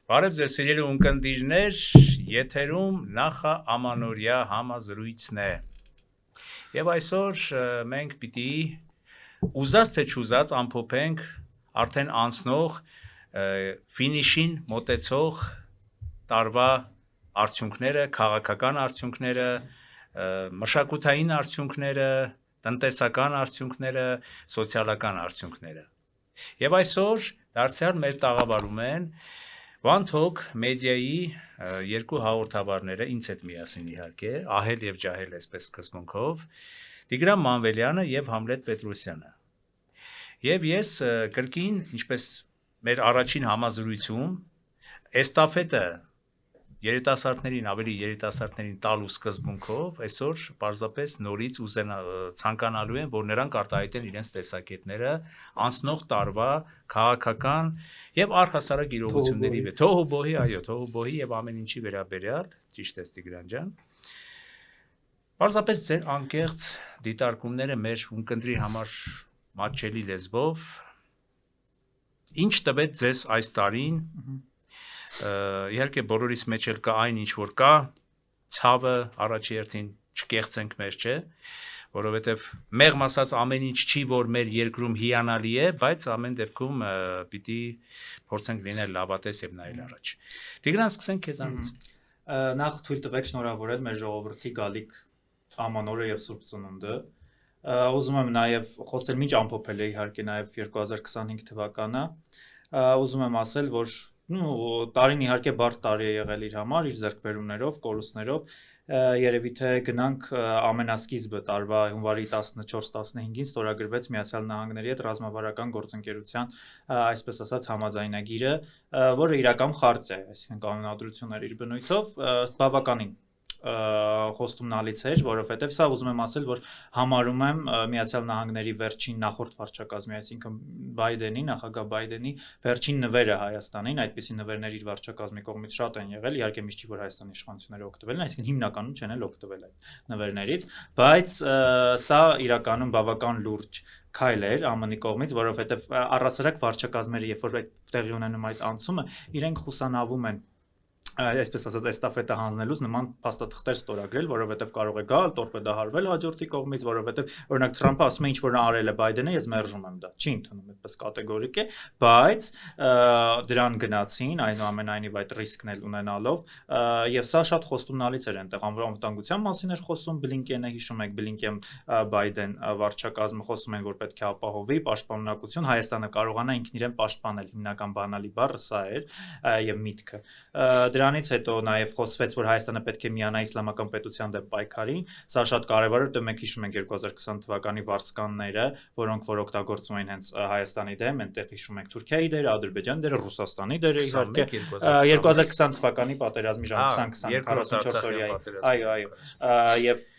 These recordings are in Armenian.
Բարև ձեզ սիրելի ունկնդիրներ, եթերում նախա ամանորյա համազրույցն է։ Եվ այսօր մենք պիտի ուզած թե չուզած ամփոփենք արդեն անցնող ֆինիշին մոտեցող տարվա արդյունքները, քաղաքական արդյունքները, մշակութային արդյունքները, տնտեսական արդյունքները, սոցիալական արդյունքները։ Եվ այսօր դարձյալ մեր տաղավարում են One Talk մեդիայի երկու հաղորդավարները, ինձ հետ միասին իհարկե, Ահել եւ Ջահել այսպես սկզբունքով, Տիգրան Մանվելյանը եւ Համլետ Պետրոսյանը։ Եվ ես կրկին, ինչպես մեր առաջին համազրույցում, էստաֆետը երիտասարդներին, ավելի երիտասարդներին տալու սկզբունքով, այսօր պարզապես նորից ցանկանալու են, որ նրանք արտահայտեն իրենց տեսակետները անցնող տարվա քաղաքական եւ առհասարակ իրողությունների թոհուբոհի, այո, թոհուբոհի եւ ամեն ինչի վերաբերյալ, ճիշտ է Տիգրան ջան։ Պարզապես ձեր անկեղծ դիտարկումները մեր ունկնդրի համար մատչելի լեզվով ինչ տվեց ձեզ այս տարին։ Իհարկե բոլորիս մեջ էլ կա այն ինչ որ կա, ցավը առաջի հերթին չկեղծենք մեր, չէ, որովհետև մեղմ ասած ամեն ինչ չի, որ մեր երկրում հիանալի է, բայց ամեն դեպքում պիտի փորձենք լինել լավատես եւ նայել առաջ։ Տիգրան, սկսենք քեզանից։ Նախ թույլ տվեք շնորհավորել մեր ժողովրդի գալիք ամանորը եւ Սուրբ Ծնունդը։ Ուզում եմ նաեւ խոսել ինչ ամփոփել է իհարկե նաեւ 2025 թվականը։ Ուզում եմ ասել, որ տարին իհարկե բարդ տարի է եղել իր համար, իր ձեռքբերումներով, կորուստներով, երևի թե գնանք ամենասկիզբը տարվա հունվարի 14-15-ին ստորագրվեց Միացյալ Նահանգների հետ ռազմավարական գործընկերության, այսպես ասած, համաձայնագիրը, որը իրական խարծ է, այսինքն կանոնադրություններ իր բնույթով, բավականին խոստումնալից էր, որովհետև սա ուզում եմ ասել, որ համարում եմ Միացյալ Նահանգների վերջին նախորդ վարչակազմի, այսինքն Բայդենի, նախագահ Բայդենի վերջին նվերը Հայաստանին, այդպիսի նվերներ իր վարչակազմի կողմից շատ են եղել, իհարկե միշտ չի որ Հայաստանի իշխանությունները օգտվել են, այսինքն հիմնականում չեն էլ օգտվել այդ նվերներից, բայց սա իրականում բավական լուրջ քայլ էր ԱՄՆ-ի կողմից, որովհետև առասարակ վարչակազմերը, երբ որ տեղի ունենում այդ անցումը, իրենք խուսանավում են այսպես ասած էստաֆետը հանձնելուց նման փաստաթղթեր ստորագրել, որովհետև կարող է գալ, տորպեդահարվել հաջորդի կողմից, որովհետև օրինակ Թրամփը ասում է ինչ որ նա արել է Բայդենը, ես մերժում եմ դա, չի ընդունում, այդպես կատեգորիկ է, բայց դրան գնացին, այնուամենայնիվ այդ ռիսկն էլ ունենալով, եւ սա շատ խոստումնալից էր այնտեղ անվտանգության մասին էր խոսում Բլինկենը, հիշում եք Բլինկեն Բայդեն վարչակազմը խոսում են, որ պետք է ապահովի պաշտպանունակություն, Հայաստանը կարողանա ինքն իրեն պաշտպանել, հիմնական բանալի բառը սա էր եւ միտքը։ Դրանից հետո նաև խոսվեց, որ Հայաստանը պետք է միանա իսլամական պետության դեմ պայքարին, սա շատ կարևոր է, դե մենք հիշում ենք 2020 թվականի վարձկանները, որոնք որ օգտագործում էին հենց Հայաստանի դեմ, այնտեղ հիշում ենք Թուրքիայի դերը, Ադրբեջանի դերը, Ռուսաստանի դերը, իհարկե 2020 թվականի պատերազմի ժամ 20-44 օրյայի, այո, եւ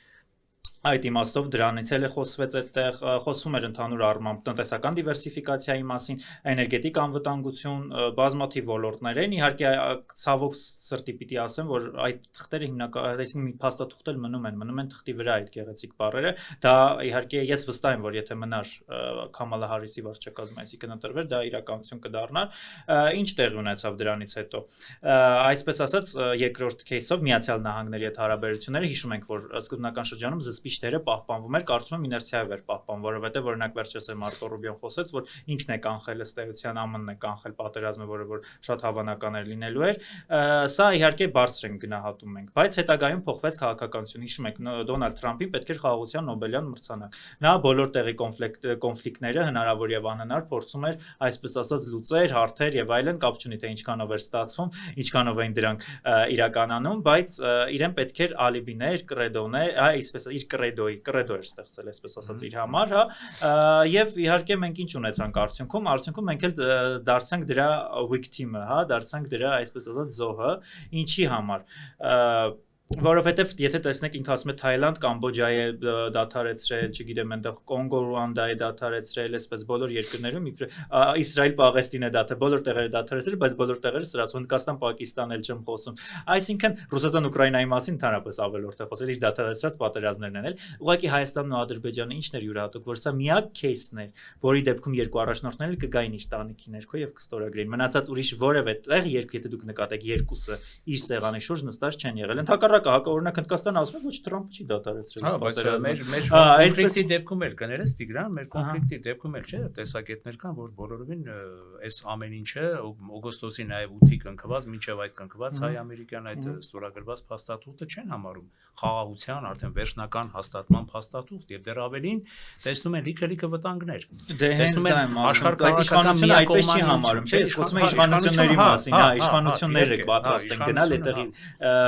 այդ իմաստով դրանից էլ է խոսվեց այդտեղ, խոսվում էր ընդհանուր առմամբ տնտեսական դիվերսիֆիկացիայի մասին, էներգետիկ անվտանգություն, բազմաթիվ ոլորտներ են, իհարկե ցավոք սրտի պիտի ասեմ, որ այդ թղթերը հիմնականում, այսինքն մի փաստաթուղթեր մնում են թղթի վրա այդ գեղեցիկ բառերը, դա իհարկե ես վստահ եմ, որ եթե մնար Քամալա Հարիսի վարչակազմը, այսինքն ընտրվեր, դա իրականություն կդառնար, ինչ տեղի ունեցավ դրանից հետո, այսպես ասած, երկրորդ кейսով Միացյալ Նահանգների հետ հարաբերությունները հիշում ենք, որ սկզբնական շրջանում զսպիչ դերը պահպանվում էր, կարծում եմ իներցիայով էր պահպանվում, որովհետև օրինակ վերջերս Մարկո Ռուբիոն խոսեց, որ ինքն է կանխել ըստ էության ԱՄՆ-ն է կանխել պատերազմը, որը որ շատ հավանական էր լինելու էր։ Սա իհարկե բարձր են գնահատում ենք, բայց հետագայում փոխվեց քաղաքականություն, հիշում եք Դոնալդ Թրամփին պետք էր խաղաղության Նոբելյան մրցանակ։ Նա բոլոր տեղի կոնֆլիկտները հնարավոր եւ անհնար փորձում էր, այսպես ասած, լուծել, հարթել եւ այլն, կապ չունի թե ինչքանով էր ստացվում, ինչքանով էին դրանք իրականանում, բայց իրեն պետք էր ալիբիներ, կրեդոներ, այսպես իր կրեդո էր ստեղծել, այսպես ասած իր համար, հա, եւ իհարկե մենք ինչ ունեցանք արդյունքում մենք էլ դարձանք դրա victim-ը, հա, դարձանք դրա այսպես ասած զոհը, ինչի համար Որովհետև եթե տեսնեք ինքը ասում է Թայլանդ, Կամբոջայի է դադարեցրել, չգիտեմ, այնտեղ Կոնգո, Ռուանդա է դադարեցրել, այսպես բոլոր երկրներում Իսրայել, Պաղեստին է դադարեցրել, բոլոր տեղերը դադարեցրել, բայց բոլոր տեղերը սրած Հնդկաստան, Պակիստան էլ չեմ խոսում։ Այսինքն Ռուսաստան, Ուկրաինայի մասին ընդհանրապես ավելորդ է խոսել, իր դադարեցրած պատերազմներն են էլ։ Ուղղակի Հայաստանն ու Ադրբեջանը ինչն էր յուրահատուկ, որ սա միակ кейսն էր, որի դեպքում երկու առաջնորդները կգային իր տանիքի ներքո եւ կստորագրեին։ Մնացած ուրիշ որևէ տեղ եթե դուք նկատեք երկուսը իր սեղանի շուրջ նստած չեն եղել։ Ընդհակառակը հակառակ Հնդկաստանը ասում է ոչ Թրամփը չի դադարեցրել։ Հա, բայց մեր կոնֆլիկտի դեպքում էլ կներես Տիգրան, մեր կոնֆլիկտի դեպքում էլ չէ, տեսակետներ կան, որ բոլորովին այս ամեն ինչը օգոստոսի նաև 8-ի կնքված, մինչև այդ կնքված հայ-ամերիկյան այդ ստորագրված փաստաթուղթը չեն համարում խաղաղության արդեն վերջնական հաստատման փաստաթուղթ եւ դեռ ավելին տեսնում են լիքը վտանգներ։ Դե հենց դա եմ ասում, բայց իշխանությունը այդպես չի համարում, չէ՞, խոսում է իշխանությունների մասին, հա, իշխանությունները պատրաստ են գնալ այդտեղի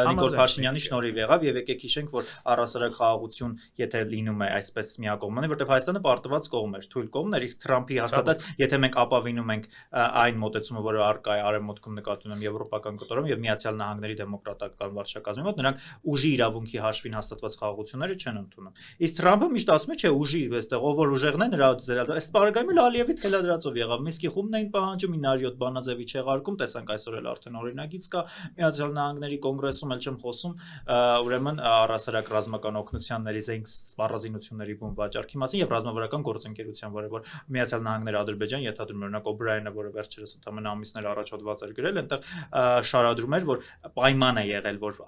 Նիկոլ Փաշինյանի շնորհիվ եղավ եւ եկեք հիշենք, որ առասարակ խաղաղություն, եթե լինում է այսպես միակողմանի, որտեղ Հայաստանը պարտված կողմ էր, թույլ կողմն էր, իսկ Թրամփի հաստատած, եթե մենք ապավինում ենք այն մոտեցումը, որը առկա է արևմուտքում նկատի ունեմ եվրոպական կտորում եւ Միացյալ Նահանգների դեմոկրատական վարչակազմի մոտ, նրանք ուժի իրավունքի հաշվին հաստատված խաղաղությունները չեն ընդունում։ Իսկ Թրամփը միշտ ասում է, չէ, ուժի, այստեղ ով որ ուժեղն է, նրա այս բարգայում էլ Ալիևի թելադրածով եղավ։ Միսկի խումբն էին պահանջում, Ինարիոտ Բանաձևի չեղարկում, տեսանք այսօր էլ արդեն օրինագիծ կա Միացյալ Նահանգների կոնգրեսում էլ չեմ խոսում, ուրեմն առասարակ ռազմական օգնությանների զենք սպառազինությունների բուն վաճառքի մասին եւ ռազմավարական գործընկերության, որը որ Միացյալ Նահանգները Ադրբեջան ենթադրում էր, օրինակ Օբրայենը, որը վերջերս ընդամենը ամիսներ առաջ հոդված էր գրել, այնտեղ շարադրում էր, որ պայման է եղել, որ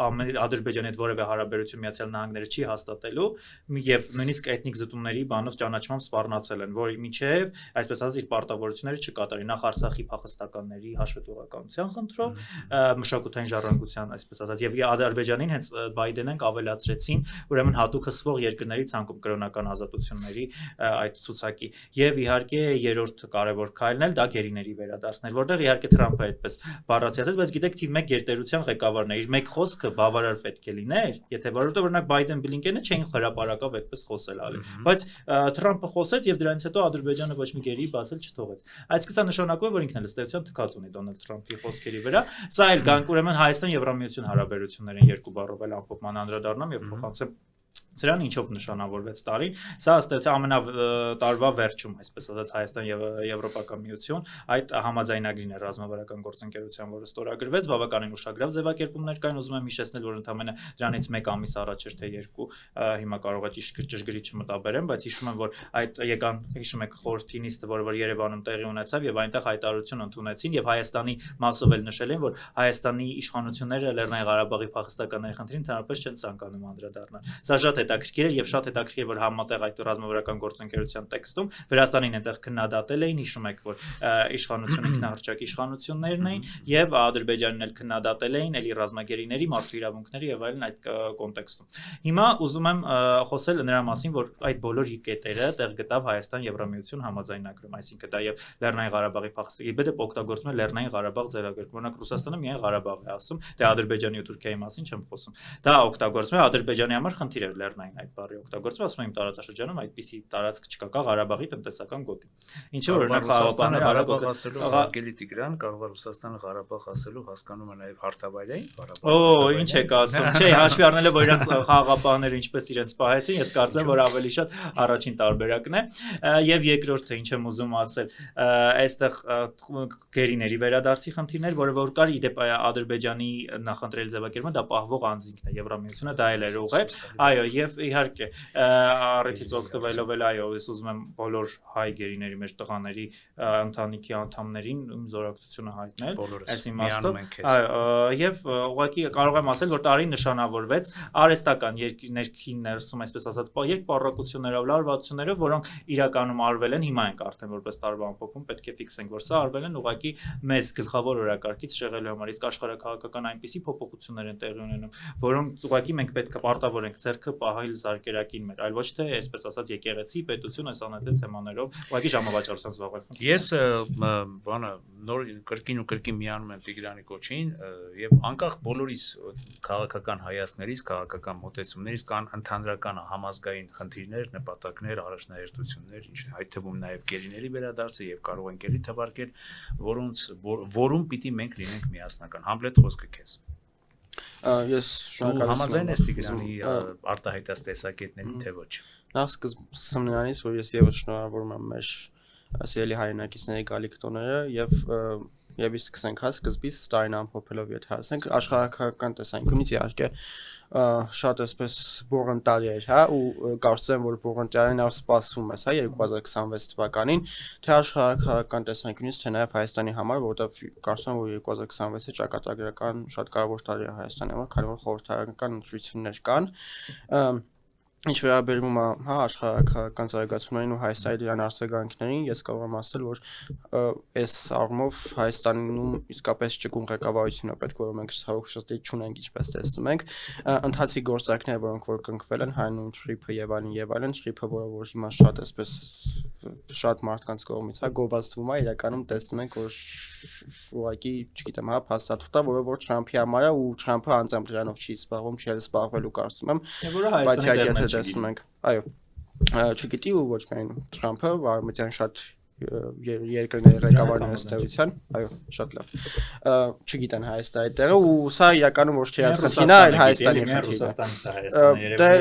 Ադրբեջանի հետ որևէ հարաբերություն Միացյալ Նահանգները չի հաստատելու եւ նույնիսկ էթնիկ զտումների բանով ճանաչմամբ սպառնացել են, որի միջև, այսպես ասած, իր պարտավորությունները չկատարի նախ Արցախի փախստականների հաշվետվողականության խնդրով, մշակութային ժառանգության, այսպես ասած, եւ Ադրբեջանին հենց Բայդենն ավելացրեցին, ուրեմն հատուկ հսվող երկրների ցանկում կրոնական ազատությունների այդ ցուցակի եւ իհարկե երրորդ կարևոր քայլն էլ դա գերիների վերադարձն էր, որտեղ իհարկե Թրամփը այդպես բառացիացեց, բայց գիտեք թիվ 1 գերտերության ղեկավարն է, իր մեկ խոսքը բավարար պետք է լիներ, եթե որովհետեւ օրինակ Բայդեն Բլինկենը չէին հրապարակավ այդպես խոսել ալի, բայց Թրամփը խոսեց եւ դրանից հետո Ադրբեջանը ոչ մի գերի բացել չթողեց։ Այսինքն սա նշանակում է, որ ինքն էլ ըստեյության թքած ունի Դոնալդ Թրամփի խոսքերի վրա, սա էլ գանք ուրեմն Հայաստան-Եվրամիություն հարաբերություններին երկու բառով էլ ամփոփման անդրադառնամ եւ փոխանցեմ Սրան ինչով նշանավորվեց տարին, սա ըստ ամենատարվա վերջում, այսպես ասած Հայաստան եւ Եվրոպական միություն այդ համաձայնագրին է ռազմավարական գործընկերության, որը ստորագրվեց, բավականին ուշագրավ ձևակերպումներ կային, ուզում եմ հիշեցնել, որ ընդամենը դրանից 1 ամիս առաջ էր թե 2, հիմա կարող է ճշգրիտ չմտաբերեմ, բայց հիշում եմ, որ այդ եկան, հիշում եք խորհրդի նիստը, որը որ Երևանում տեղի ունեցավ եւ այնտեղ հայտարարություն ընդունեցին եւ Հայաստանի մասով էլ նշել են, որ Հայաստանի իշխանությունները Լեռնային Ղարաբաղի փախստականների խնդրին ընդհանրապես չեն ցանկանում անդրադառնալ։ Սա շատ հետաքրքիր էր եւ շատ հետաքրքիր որ համատեղ այդ ռազմավարական գործընկերության տեքստում Վրաստանին այնտեղ քննադատել էին, հիշում եք, որ իշխանությունը ինքնահռչակ իշխանություններն էին եւ Ադրբեջանին էլ քննադատել էին էլի ռազմագերիների, մարդու իրավունքների եւ այլն այդ կոնտեքստում։ Հիմա ուզում եմ խոսել նրա մասին, որ այդ բոլոր կետերը տեղ գտավ Հայաստան-Եվրամիություն համաձայնագրում, այսինքն դա եւ Լեռնային Ղարաբաղի փախստի բեդը օգտագործում է Լեռնային Ղարաբաղ ձեռագրում, օրինակ Ռուսաստանը միայն Ղարաբաղ է ասում, դե Ադրբեջանի ու Թուրքիայի մասին չեմ խոսում։ Դա օգտագործում է Ադրբեջանի համար խնդիր է Լեռնային այդ բառի օգտագործում, ասում եմ տարածաշրջանում այդպիսի տարածք չկա, կա Ղարաբաղի տնտեսական գոտի։ Ինչը օրինակ խաղաղապահները Ղարաբաղ ասելու Արգելի Տիգրան կարող է Ռուսաստանը Ղարաբաղ ասելու հասկանում է նաև հարթավայրային Ղարաբաղ։ Օ, ինչ եք ասում։ Չէ, հաշվի առնելով որ իրանց խաղաղապահները ինչպես իրենց պահեցին, ես կարծեմ որ ավելի շատ առաջին տարբերակն է։ Եվ երկրորդը ինչ եմ ուզում ասել, այստեղ գերիների վերադարձի խնդիրներ, որը որ կար իդեպ Ադրբեջանի նախընտրել ձևակերպումը դա պահվող անձինքն է, Եվրամիությունը դա էլ էր ուղղել։ Այո, եւ իհարկե առիթից օգտվելով էլ այո, ես ուզում եմ բոլոր հայ գերիների մեջ տղաների ընտանիքի անդամներին զորակցությունը հայտնել, այս իմաստով։ Այո, եւ ուղղակի կարող եմ ասել, որ տարին նշանավորվեց արհեստական ներքին ներսում, այսպես ասած, երկ պարակություններով, լարվածություններով, որոնք իրականում արվել են, հիմա ենք արդեն որպես տարվա ամփոփում, պետք է ֆիքսենք, որ սա արվել են ուղղակի մեզ գլխավոր օրակարգից շեղելու համար, իսկ աշխարհակաղակական այնպիսի փոփոխություններ են տեղի ունենում, որոնք ուղղակի մենք պետք է պարտավոր ենք ձեռքը պահել զարկերակին մեր, այլ ոչ թե այսպես ասած եկեղեցի, պետություն այս անհետեթ թեմաներով, ուղղակի ժամավաճառության զբաղվել։ Ես բանը նոր կրկին ու կրկին միանում եմ Տիգրանի կոչին եւ անկախ բոլորիս քաղաքական հայացքներից, քաղաքական մոտեցումներից կան ընդհանրական համազգային խնդիրներ, նպատակներ, առաջնահերթություններ, ինչ այդ թվում նաեւ գերիների վերադարձը եւ կարող ենք էլի թվարկել, որում պիտի մենք լինենք միասնական։ Համլետ խոսքը քեզ։ Ես շնորհակալ Համաձայն ես Տիգրանի արտահայտած տեսակետներին, թե ոչ։ Նախ սկսեմ նրանից, որ ես եւս շնորհավորում եմ մեր սիրելի հայրենակիցների գալիք տոները եւ իսկ սկսենք սկզբից ստային ամփոփելով եթե հասնենք աշխարհակական տեսանկյունից իհարկե շատ էսպես բուրըն տարի էր, ու կարծում եմ, որ բուրըն տարին ավ սպասում ես, 2026 թվականին, թե աշխարհակական տեսանկյունից, թե նաև Հայաստանի համար, որովհետև կարծում եմ, որ 2026-ը ճակատագրական շատ կարևոր տարի է Հայաստանի համար, քանի որ խորհրդարանական ընտրություններ կան, ինչ վերաբերում է աշխարհակական զարգացումներին ու Հայաստանի դրան արձագանքներին, ես կարող եմ ասել, որ այս առումով Հայաստանում իսկապես ճկուն ղեկավարություն է պետք, որ մենք ցավոք չունենք, ինչպես տեսնում ենք, ընթացիկ գործարքները, որոնք որ կնքվել են, հանուն թրիփը եւ այլն, թրիփը, որ հիմա շատ էսպես շատ մարդկանց կողմից գովազդվում է, իրականում տեսնում ենք, որ ուղղակի, չգիտեմ, փաստաթուղթ է, որ Թրամփի համար է ու Թրամփը անձամբ դրանով չի զբաղվում, չի զբաղվելու կարծում եմ, բայց եթե տեսնում ենք, այո, չգիտի ու ոչ միայն Թրամփը, արմենիան շատ երկրների ղեկավարների ըստեղության, այո, շատ լավ, չգիտեն Հայաստանի տեղը ու սա իրականում ոչ թե իրենց խնդիրն է, այլ Հայաստանի խնդիրն է։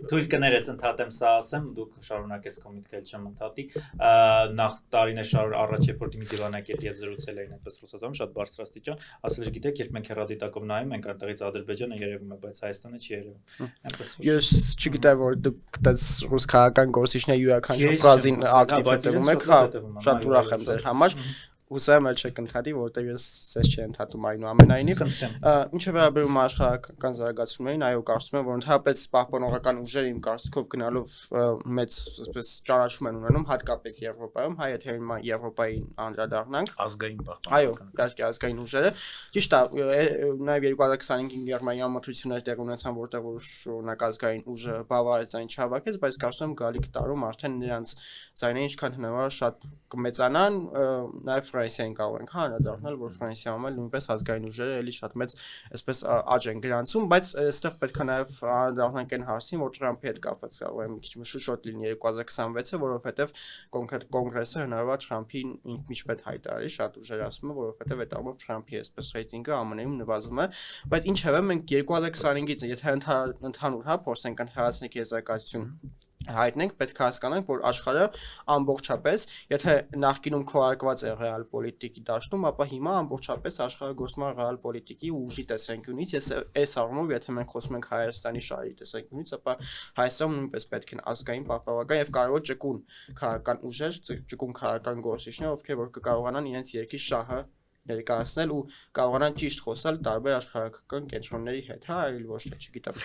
Թույլ կներես ընդհատեմ սա ասեմ, դուք շարունակես քո միտքը չեմ ընդհատի, նախ տարիներ շարունակ առաջ երբ որ Դիմիտրի Վանակետի եւ զրուցել էին այդպես ռուսաստանում շատ բարձրաստիճան, ասել էր գիտեք, երբ մենք հեռադիտակով նայում ենք այնտեղից Ադրբեջանը երևում է, բայց Հայաստանը չի երևում։ Ես չգիտեմ, որ դուք դες ռուս քաղաքական գործիչների յուրաքանչյուր ֆրազին ակտիվ հետևում եք, շատ ուրախ եմ ձեր համար, հուսամ եմ չեք ընդհատի, որովհետև ես ցես չեմ ընդհատում այնուամենայնիվ։ Ինչը վերաբերում է աշխարհական զարգացումներին, այո, կարծում եմ, որ ընդհանրապես պահպանողական ուժերը իմ կարծիքով գնալով մեծ, ասես, ճանաչում են ունենում, հատկապես Եվրոպայում, եթե հիմա Եվրոպային անդրադառնանք, ազգային պահպանողական։ Այո, իհարկե ազգային ուժերը։ Ճիշտ է, նաև 2025-ին Գերմանիայում մրցություններ տեղ ունեցան, որտեղ որ օրինակ ազգային ուժը բավարար ձայն չհավաքեց, բայց կարծում եմ գալիք տարում արդեն նրանց ձայները ինչքան հնարավոր շատ կմեծանան, նաև Ֆրանսիային կարող ենք անդրադառնալ, որ Ֆրանսիայում էլ նույնպես ազգային ուժերը էլի շատ մեծ, այսպես աճ են գրանցում, բայց այստեղ պետք է նաև անդրադառնանք այն հարցին, որ Թրամփի հետ կապված կարող է մի քիչ շուշոտ լինի 2026-ը, որովհետև կոնկրետ կոնգրեսը հնարավոր Թրամփին միջպետ հայտարարի, շատ ուժեր ասում է, որովհետև այդ առումով Թրամփի այսպես ռեյտինգը ԱՄՆ-ում նվազում է, բայց ինչևէ մենք 2025-ից եթե ընդհանուր փորձենք ընդհանրացնել եզրակացություն հայտնենք, պետք է հասկանանք, որ աշխարհը ամբողջապես, եթե նախկինում քողարկված է ռեալ պոլիտիկի դաշտում, ապա հիմա ամբողջապես աշխարհը գործում է ռեալ պոլիտիկի ու ուժի տեսանկյունից, այս առումով, եթե մենք խոսում ենք Հայաստանի շահի տեսանկյունից, ապա Հայաստանում նույնպես պետք են ազգային պահպանողական եւ կարևոր ճկուն քաղաքական ուժեր, ճկուն քաղաքական գործիչներ, ովքեր որ կկարողանան իրենց երկրի շահը ներկայացնել ու կարողանան ճիշտ խոսալ տարբեր աշխարհական կենտրոնների հետ, այլ ոչ թե, չգիտեմ։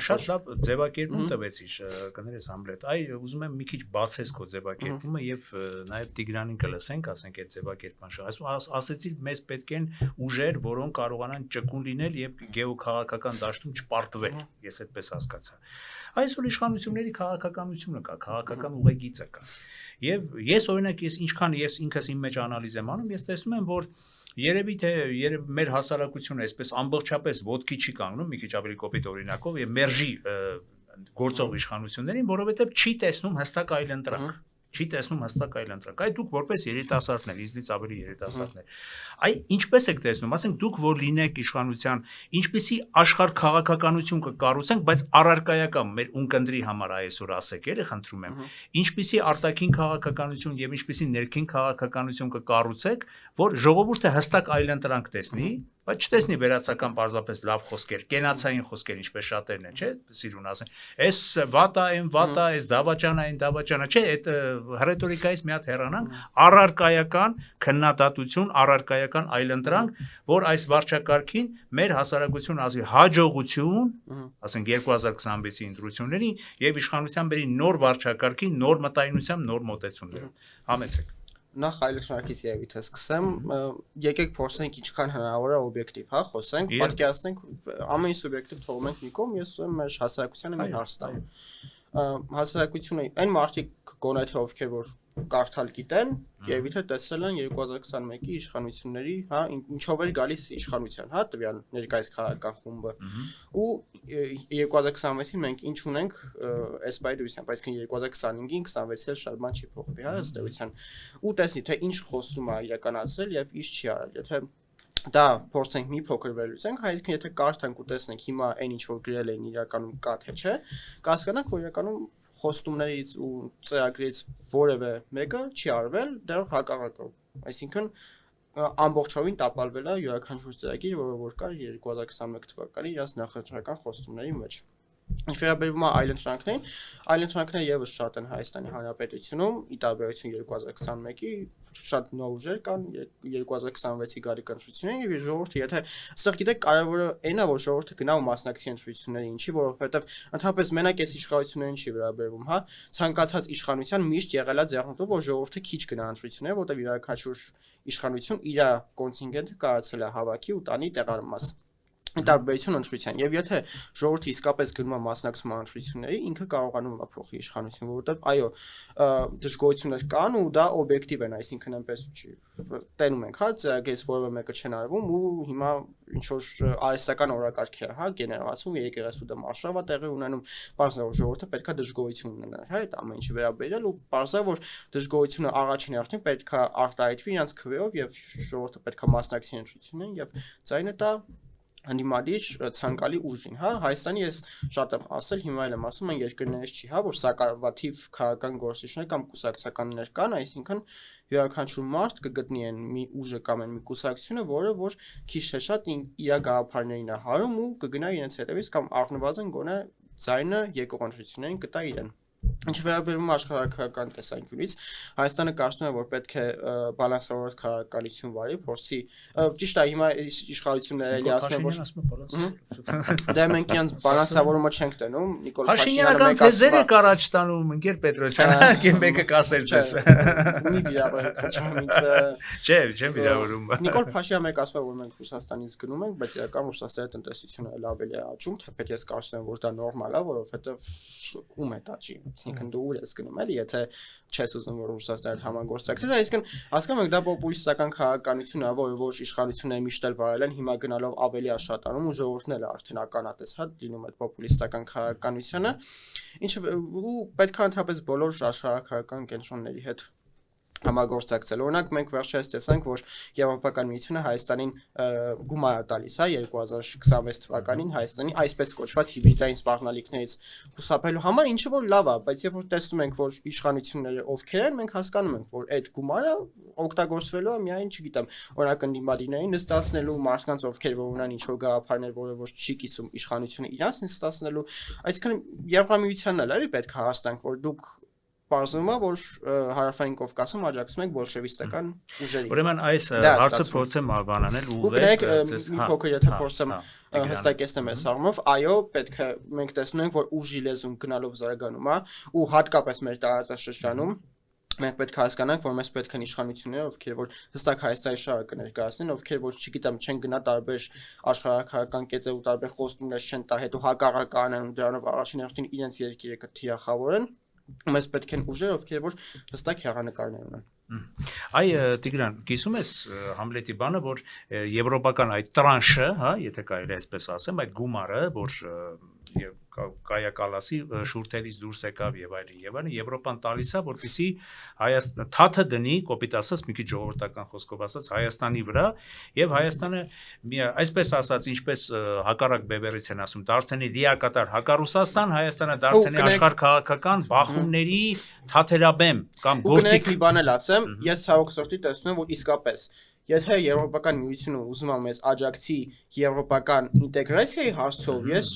Շատ լավ ձևակերպում տվեցիր, կներես Համլետ։ Այ ուզում եմ մի քիչ բացես քո ձևակերպումը եւ նաեւ Տիգրանին կլսենք, ասենք այդ ձևակերպման շահ։ Ասեցիր, մեզ պետք են ուժեր, որոնք կարողանան ճկուն լինել եւ գեոքաղաքական դաշտում չպարտվել, ես այդպես հասկացա։ Այսօր իշխանությունների քաղաքականությունը կա, քաղաքական ուղեգիծը կա։ Եվ ես օրինակ ինչքան ես ինքս իմ մեջ անալիզ եմ անում, ես տեսնում եմ, որ երևի թե մեր հասարակությունը այսպես ամբողջապես ոտքի չի կանգնում, մի քիչ ավելի կոպիտ օրինակով եւ մերժի գործող իշխանություններին, որովհետեւ չի տեսնում հստակ այլընտրանք։ Չի տեսնում հստակ այլընտրանք։ Այ դուք որպես երիտասարդներ, իզնից ավելի երիտասարդներ, այ ինչպես եք տեսնում, ասենք դուք որ լինեք իշխանության, ինչպեսի աշխարհ քաղաքականություն կկառուցենք, բայց առարկայական մեր ունկնդրի համար այսօր ասեք, էլի խնդրում եմ, ինչպեսի արտաքին քաղաքականություն եւ ինչպեսի ներքին քաղաքականություն կկառուցեք, որ ժողովուրդը հստակ այլընտրանք տեսնի, բայց չտեսնի վերացական պարզապես լավ խոսքեր, կենացային խոսքեր, ինչպես շատերն են, չէ՞, սիրուն ասեն։ Էս վատա, այն վատա, էս դավաճանա, այն դավաճանա, չէ՞, այդ ռետորիկայից մի հատ հեռանանք, առարկայական քննադատություն, առարկայական այլընտրանք, որ այս վարչակարգին մեր հասարակություն ազգի հաջողություն, ասենք 2026-ի ընտրություններին եւ իշխանության բերի նոր վարչակարգի, նոր մտայնությամբ, նոր մոտեցումներով։ Համեցեք։ Նախ այլընտրանքից եւիթ սկսեմ, եկեք փորձենք ինչքան հնարավոր է օբյեկտիվ, խոսենք, պատկերացնենք, ամեն սուբյեկտիվ թողում ենք մի կողմ, ես ուզում եմ մեր հասարակությանը մի հարց տամ։ Հասարակությունը այն մարդիկ գոնե թե ովքեր որ կարդալ գիտեն, եւ իթե տեսել են 2021-ի իշխանությունների, ինչով էր գալիս իշխանության, տվյալ ներկայիս քաղաքական խումբը։ Ու 2026-ին մենք ինչ ունենք այս բայդրությամբ, այսինքն 2025-ին 26-ը շատ բան չի փոխվի, ըստ էության։ Ու տեսնի թե ինչ խոսում է իրականացրել եւ ինչ չի արել, եթե դա փորձենք մի փոքր վերլուծենք, այսինքն եթե կարդանք ու տեսնենք հիմա այն ինչ որ գրել են իրականում կա թե չէ, կհասկանանք որ իրականում խոստումներից ու ծրագրից որևէ մեկը չի արվել, դեռ հակառակը, այսինքն ամբողջովին տապալվել է յուրաքանչյուր ծրագիր, որը որ կար 2021 թվականի իրաց նախընտրական խոստումների մեջ։ Ինչ վերաբերում է այլ ընտրանքներին եւս շատ են Հայաստանի Հանրապետությունում, ի տարբերություն 2021-ի, շատ նոր ուժեր կան 2026-ի գալիք ընտրություններին եւ ժողովուրդը եթե այստեղ գիտեք կարևորը այնա որ ժողովուրդը գնա ու մասնակցի ընտրություններին, ինչի որովհետեւ ընդհանրապես մենակ այս իշխանություններին չի վերաբերվում, հա, ցանկացած իշխանության միշտ եղել է ձեռնտու որ ժողովուրդը քիչ գնա ընտրություններ, որտեղ յուրաքանչյուր իշխանություն իր կոնտինգենտը կարացել է հավաքի ու տանի տեղարմաս տարբերություն ընտրության եւ եթե ժողովուրդը իսկապես գնում է մասնակցում ընտրությունների ինքը կարողանում է փոխի իշխանություն որովհետեւ այո դժգոհություններ կան ու դա օբյեկտիվ են այսինքն այնպես չի տենում ենք հա ծրագրից որևէ մեկը չեն արվում ու հիմա ինչ որ արհեստական օրակարգ է հա գեներացում եկեղեցու դեմ արշավա տեղի ունենում բարձր որ ժողովուրդը պետքա դժգոհություն ունենա հա այդ ամեն ինչը վերաբերել ու բարձր որ դժգոհությունը առաջին հերթին պետքա արտահայտվի իրենց քվեով եւ ժողովուրդը պետքա մասնակցի ընտրություններին եւ ձայնը տա Անդիմադիր ցանկալի ուժին, հա, Հայաստանի ես շատ եմ ասել, հիմա էլ եմ ասում, այն երկրներից չի, հա, որ սակավաթիվ քաղաքական գործիչներ կամ կուսակցականներ կան, այսինքն յուրաքանչյուր մարդ կգտնի են մի ուժը կամ մի կուսակցությունը, որը որ քիչ թե շատ իր գաղափարներին է հարում ու կգնա իրենց հետևից կամ առնվազն գոնե ձայնը եկող ընտրություններին կտա իրեն Ինչ վերաբերում աշխարհակրթական տեսանկյունից, Հայաստանը կարծում է, որ պետք է բալանսավորված քաղաքականություն վարի, փորձի ճիշտ է, հիմա իշխանությունները էլի ասում են, որ դե մենք իրենց բալանսավորումը չենք տենում, Նիկոլ Փաշինյանական թեզեր եք առաջ տանում, ընկեր Պետրոսյան, մեկը կասել ձեզ։ Մի վիրավորում, Չէ, վիրավորում։ Նիկոլ Փաշինյանը մեկ ասում է, որ մենք Ռուսաստանից գնում ենք, բայց իրական Ռուսաստանի տնտեսությունը էլ ավելի է աճում, թեպետ ես կարծում եմ, որ դա նորմալ է, որովհետև ում է աճի Այսինքն դու ուր ես գնում էլի, եթե չես ուզում որ Ռուսաստանը համագործակցես, այսինքն հասկանում եք դա պոպուլիստական քաղաքականություն է, որը որ իշխանությունները միշտ էլ վարել են, հիմա գնալով ավելի աշատանում ու ժողովուրդն էլ արդեն ականատես հա լինում այդ պոպուլիստական քաղաքականությունը, ինչը ու պետք է ընդհանրապես բոլոր աշխարհակահաղական կենտրոնների հետ համագործակցել։ Օրինակ մենք վերջերս տեսանք, որ Եվրոպական միությունը Հայաստանին գումար է տալիս, հա 2026 թվականին Հայաստանի այսպես կոչված հիբրիդային սպառնալիքներից խուսափելու համար, ինչը որ լավ է, բայց երբ որ տեսնում ենք, որ իշխանությունները ովքեր են, մենք հասկանում ենք, որ այդ գումարը օգտագործվելու է միայն, չգիտեմ, օրինակ ընդդիմադիրներին նստացնելու, մարդկանց ովքեր որ ունեն ինչ-որ գաղափարներ, որը որ չի կիսում իշխանությունը իրանց նստացնելու, այսինքն Եվրամիությանն էլ էլի պետք է հասկանանք, որ դուք Պարզվում է, որ հարավային Կովկասում աջակցում ենք բոլշևիստական ուժերին։ Ուրեմն այս հարցը փորձեմ արբանանել ուղղել ձեզ մի փոքր եթե փորձեմ հստակեցնեմ այս առումով, այո, պետք է մենք տեսնում ենք, որ ուժի լեզուն գնալով զարգանում է ու հատկապես մեր տարածաշրջանում մենք պետք է հասկանանք, որ մեզ պետք են իշխանություններ, ովքեր որ հստակ Հայաստանի շահը կներկայացնեն, ովքեր որ չգիտեմ, չեն գնա տարբեր աշխարհակահաղական կետեր ու տարբեր խոստումներ չեն տա, հետո հակառակ անեն ու դրանով առաջին հերթին իրենց երկիրը կթիրախավորեն Մեզ պետք են ուժեր, ովքեր որ հստակ հեռանկարներ ունեն։ Այ Տիգրան, կիսում ես Համլետի բանը, որ եվրոպական այդ տրանշը, հա, եթե կարելի է այսպես ասեմ, այդ գումարը, որ կայակալասի շուրթերից դուրս եկավ եւ այլն, Եվրոպան տալիս է, որպեսզի Հայաստանը թաթը դնի, կոպիտ ասած, մի քիչ ժողովրդական խոսքով ասած, Հայաստանի վրա եւ Հայաստանը այսպես ասած, ինչպես հակառակ բևերից են ասում, դարձնի լիակատար հակառուսաստան, Հայաստանը դարձնի աշխարհ-քաղաքական բախումների թաթերաբեմ կամ գործիք մի բան էլ ասեմ, ես ցավոք սրտի տեսնում եմ, որ իսկապես Եթե Եվրոպական միությունը ուզում է մեզ աջակցի եվրոպական ինտեգրացիայի հարցով, ես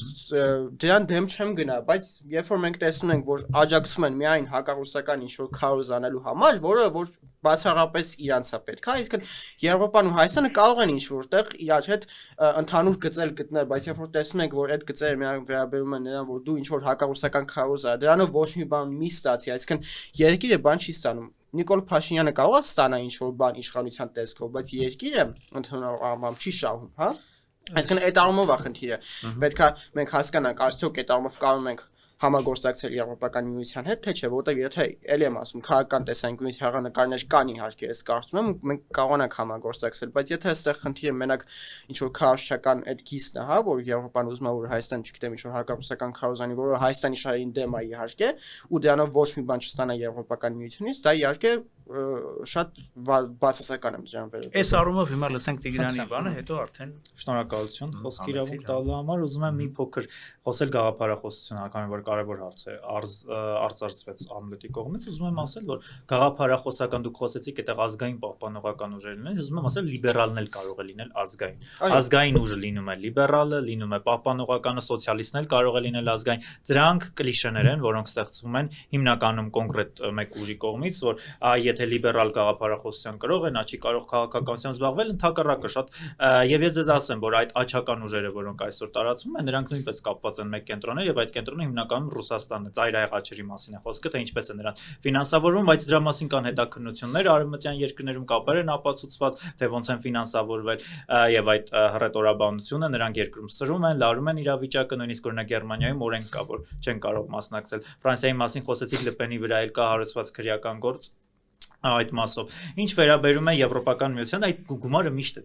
դրան դեմ չեմ գնա, բայց երբ որ մենք տեսնում ենք, որ աջակցում են միայն հակառուսական ինչ-որ քարոզ անելու համար, որը որ բացառապես իրանց է պետք, հա, իսկ Եվրոպան ու Հայաստանը կարող են ինչ-որ տեղ իրար հետ ընդհանուր գծեր գտնել, բայց երբ որ տեսնում ենք, որ այդ գծերը միայն վերաբերում են նրան, որ դու ինչ-որ հակառուսական քարոզ ա, դրանով ոչ մի բան մի ստացի, այսինքն երկիրը բան չի ստանում Նիկոլ Փաշինյանը կարող է ստանալ ինչ-որ բան իշխանության տեսքով, բայց երկիրը ընդհանուր առմամբ չի շահում, հա? Այսինքն այդ առումով է խնդիրը։ Պետք է մենք հասկանանք, արդյոք այդ առումով կարող ենք համագործակցել Եվրոպական միության հետ, թե չէ, որտեղ եթե ելի եմ ասում, քաղաքական տեսանկյունից հեռանկարներ կան իհարկե, ես կարծում եմ, մենք կարողանանք համագործակցել, բայց եթե այստեղ խնդիրը մենակ ինչ-որ քարոզչական այդ գիստն է, հա, որ Եվրոպան ուզում է, որ Հայաստանը, չգիտեմ, ինչ-որ հակառուսական քարոզանի, որը Հայաստանի շահերին դեմ է իհարկե, ու դրանով ոչ մի բան չստանա Եվրոպական միությունից, դա իհարկե շատ բացասական եմ դրան վերաբերում։ Այս առումով հիմա լսենք Տիգրանի բանը, հետո արդեն Շնորհակալություն խոսքի իրավունք տալու համար, ուզում եմ մի փոքր խոսել գաղափարախոսություն, հականում որ կարևոր հարց է, արծարծվեց Ամլետի կողմից, ուզում եմ ասել, որ գաղափարախոսական դուք խոսեցիք այդտեղ ազգային պահպանողական ուժերն են, ուզում եմ ասել լիբերալն էլ կարող է լինել ազգային։ Ազգային ուժը լինում է լիբերալը, լինում է պահպանողականը, սոցիալիստն էլ կարող է լինել ազգային։ Դրանք կլիշեներ են, որոնք ստեղծվում են հիմնականում կոնկրետ մեկ ուժի կողմից, որ եթե լիբերալ գաղափարախոսության կրող է, նա չի կարող քաղաքականությամբ զբաղվել, ընդհակառակը շատ եւ ես ձեզ ասեմ, որ այդ աչական ուժերը, որոնք այսօր տարածվում են, նրանք նույնպես կապված են մեկ կենտրոններ եւ այդ կենտրոնը հիմնականում Ռուսաստանն է, ծայրահեղ աչերի մասին է խոսքը, թե ինչպես է նրան ֆինանսավորվում, բայց դրա մասին կան հետաքննություններ, արևմտյան երկրներում կապեր են ապացուցված, թե ոնց են ֆինանսավորվել եւ այդ հռետորաբանությունը նրանք երկրում սրում են, լարում են իրավիճակը, նույնիսկ օրինակ Գերմանիայում օրենք կա, որ չեն կարող մասնակցել։ Ֆրանսիայի մասին խոսեցիք, Լեպենի վրա էլ կա հարուցված քրեական գործ այդ մասով ինչ վերաբերում է Եվրոպական միությանը այդ գումարը միշտ է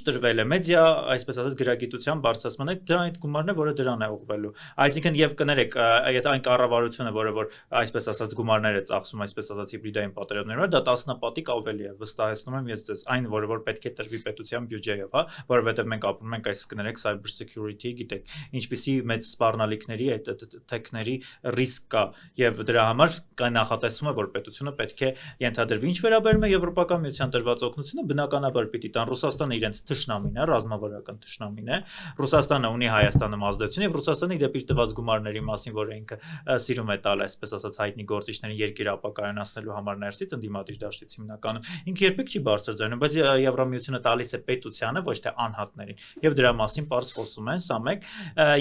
տրվել է մեդիա այսպես ասած գրագիտության բարձրացման այդ գումարն է որը դրան է ուղղվելու այսինքն եւ կներեք այդ այն կառավարությունը որը որ այսպես ասած գումարներ է ծախսում այսպես ասած հիբրիդային պատերազմներով դա 10 պատիկ ավելի է վստահեցնում եմ ես ձեզ այն որը որ պետք է տրվի պետության բյուջեով հա որովհետեւ մենք ապրում ենք այս կներեք cyber security գիտեք ինչպիսի մեծ սպառնալիքների այդ թեքների ռիսկ կա եւ դրա համար կա նախատեսվում է որ պետությունը պետք է ենթադրվի ինչ վերաբերում է Եվրոպական միության տրված օգնությունը բնականաբար պիտի տան Ռուսաստանը իրենց թշնամին է ռազմավարական թշնամին է Ռուսաստանը ունի Հայաստանում ազդեցություն եւ Ռուսաստանը իդեպ իր տված գումարների մասին որ ինքը սիրում է տալ այսպես ասած հայտնի գործիչներին երկիր ապակայունացնելու համար ներսից ընդդիմադիր դաշտից հիմնականում ինքը երբեք չի բարձրացնում բայց Եվրամիությունը տալիս է պետությանը ոչ թե անհատներին եւ դրա մասին པարզ խոսում են սա մեկ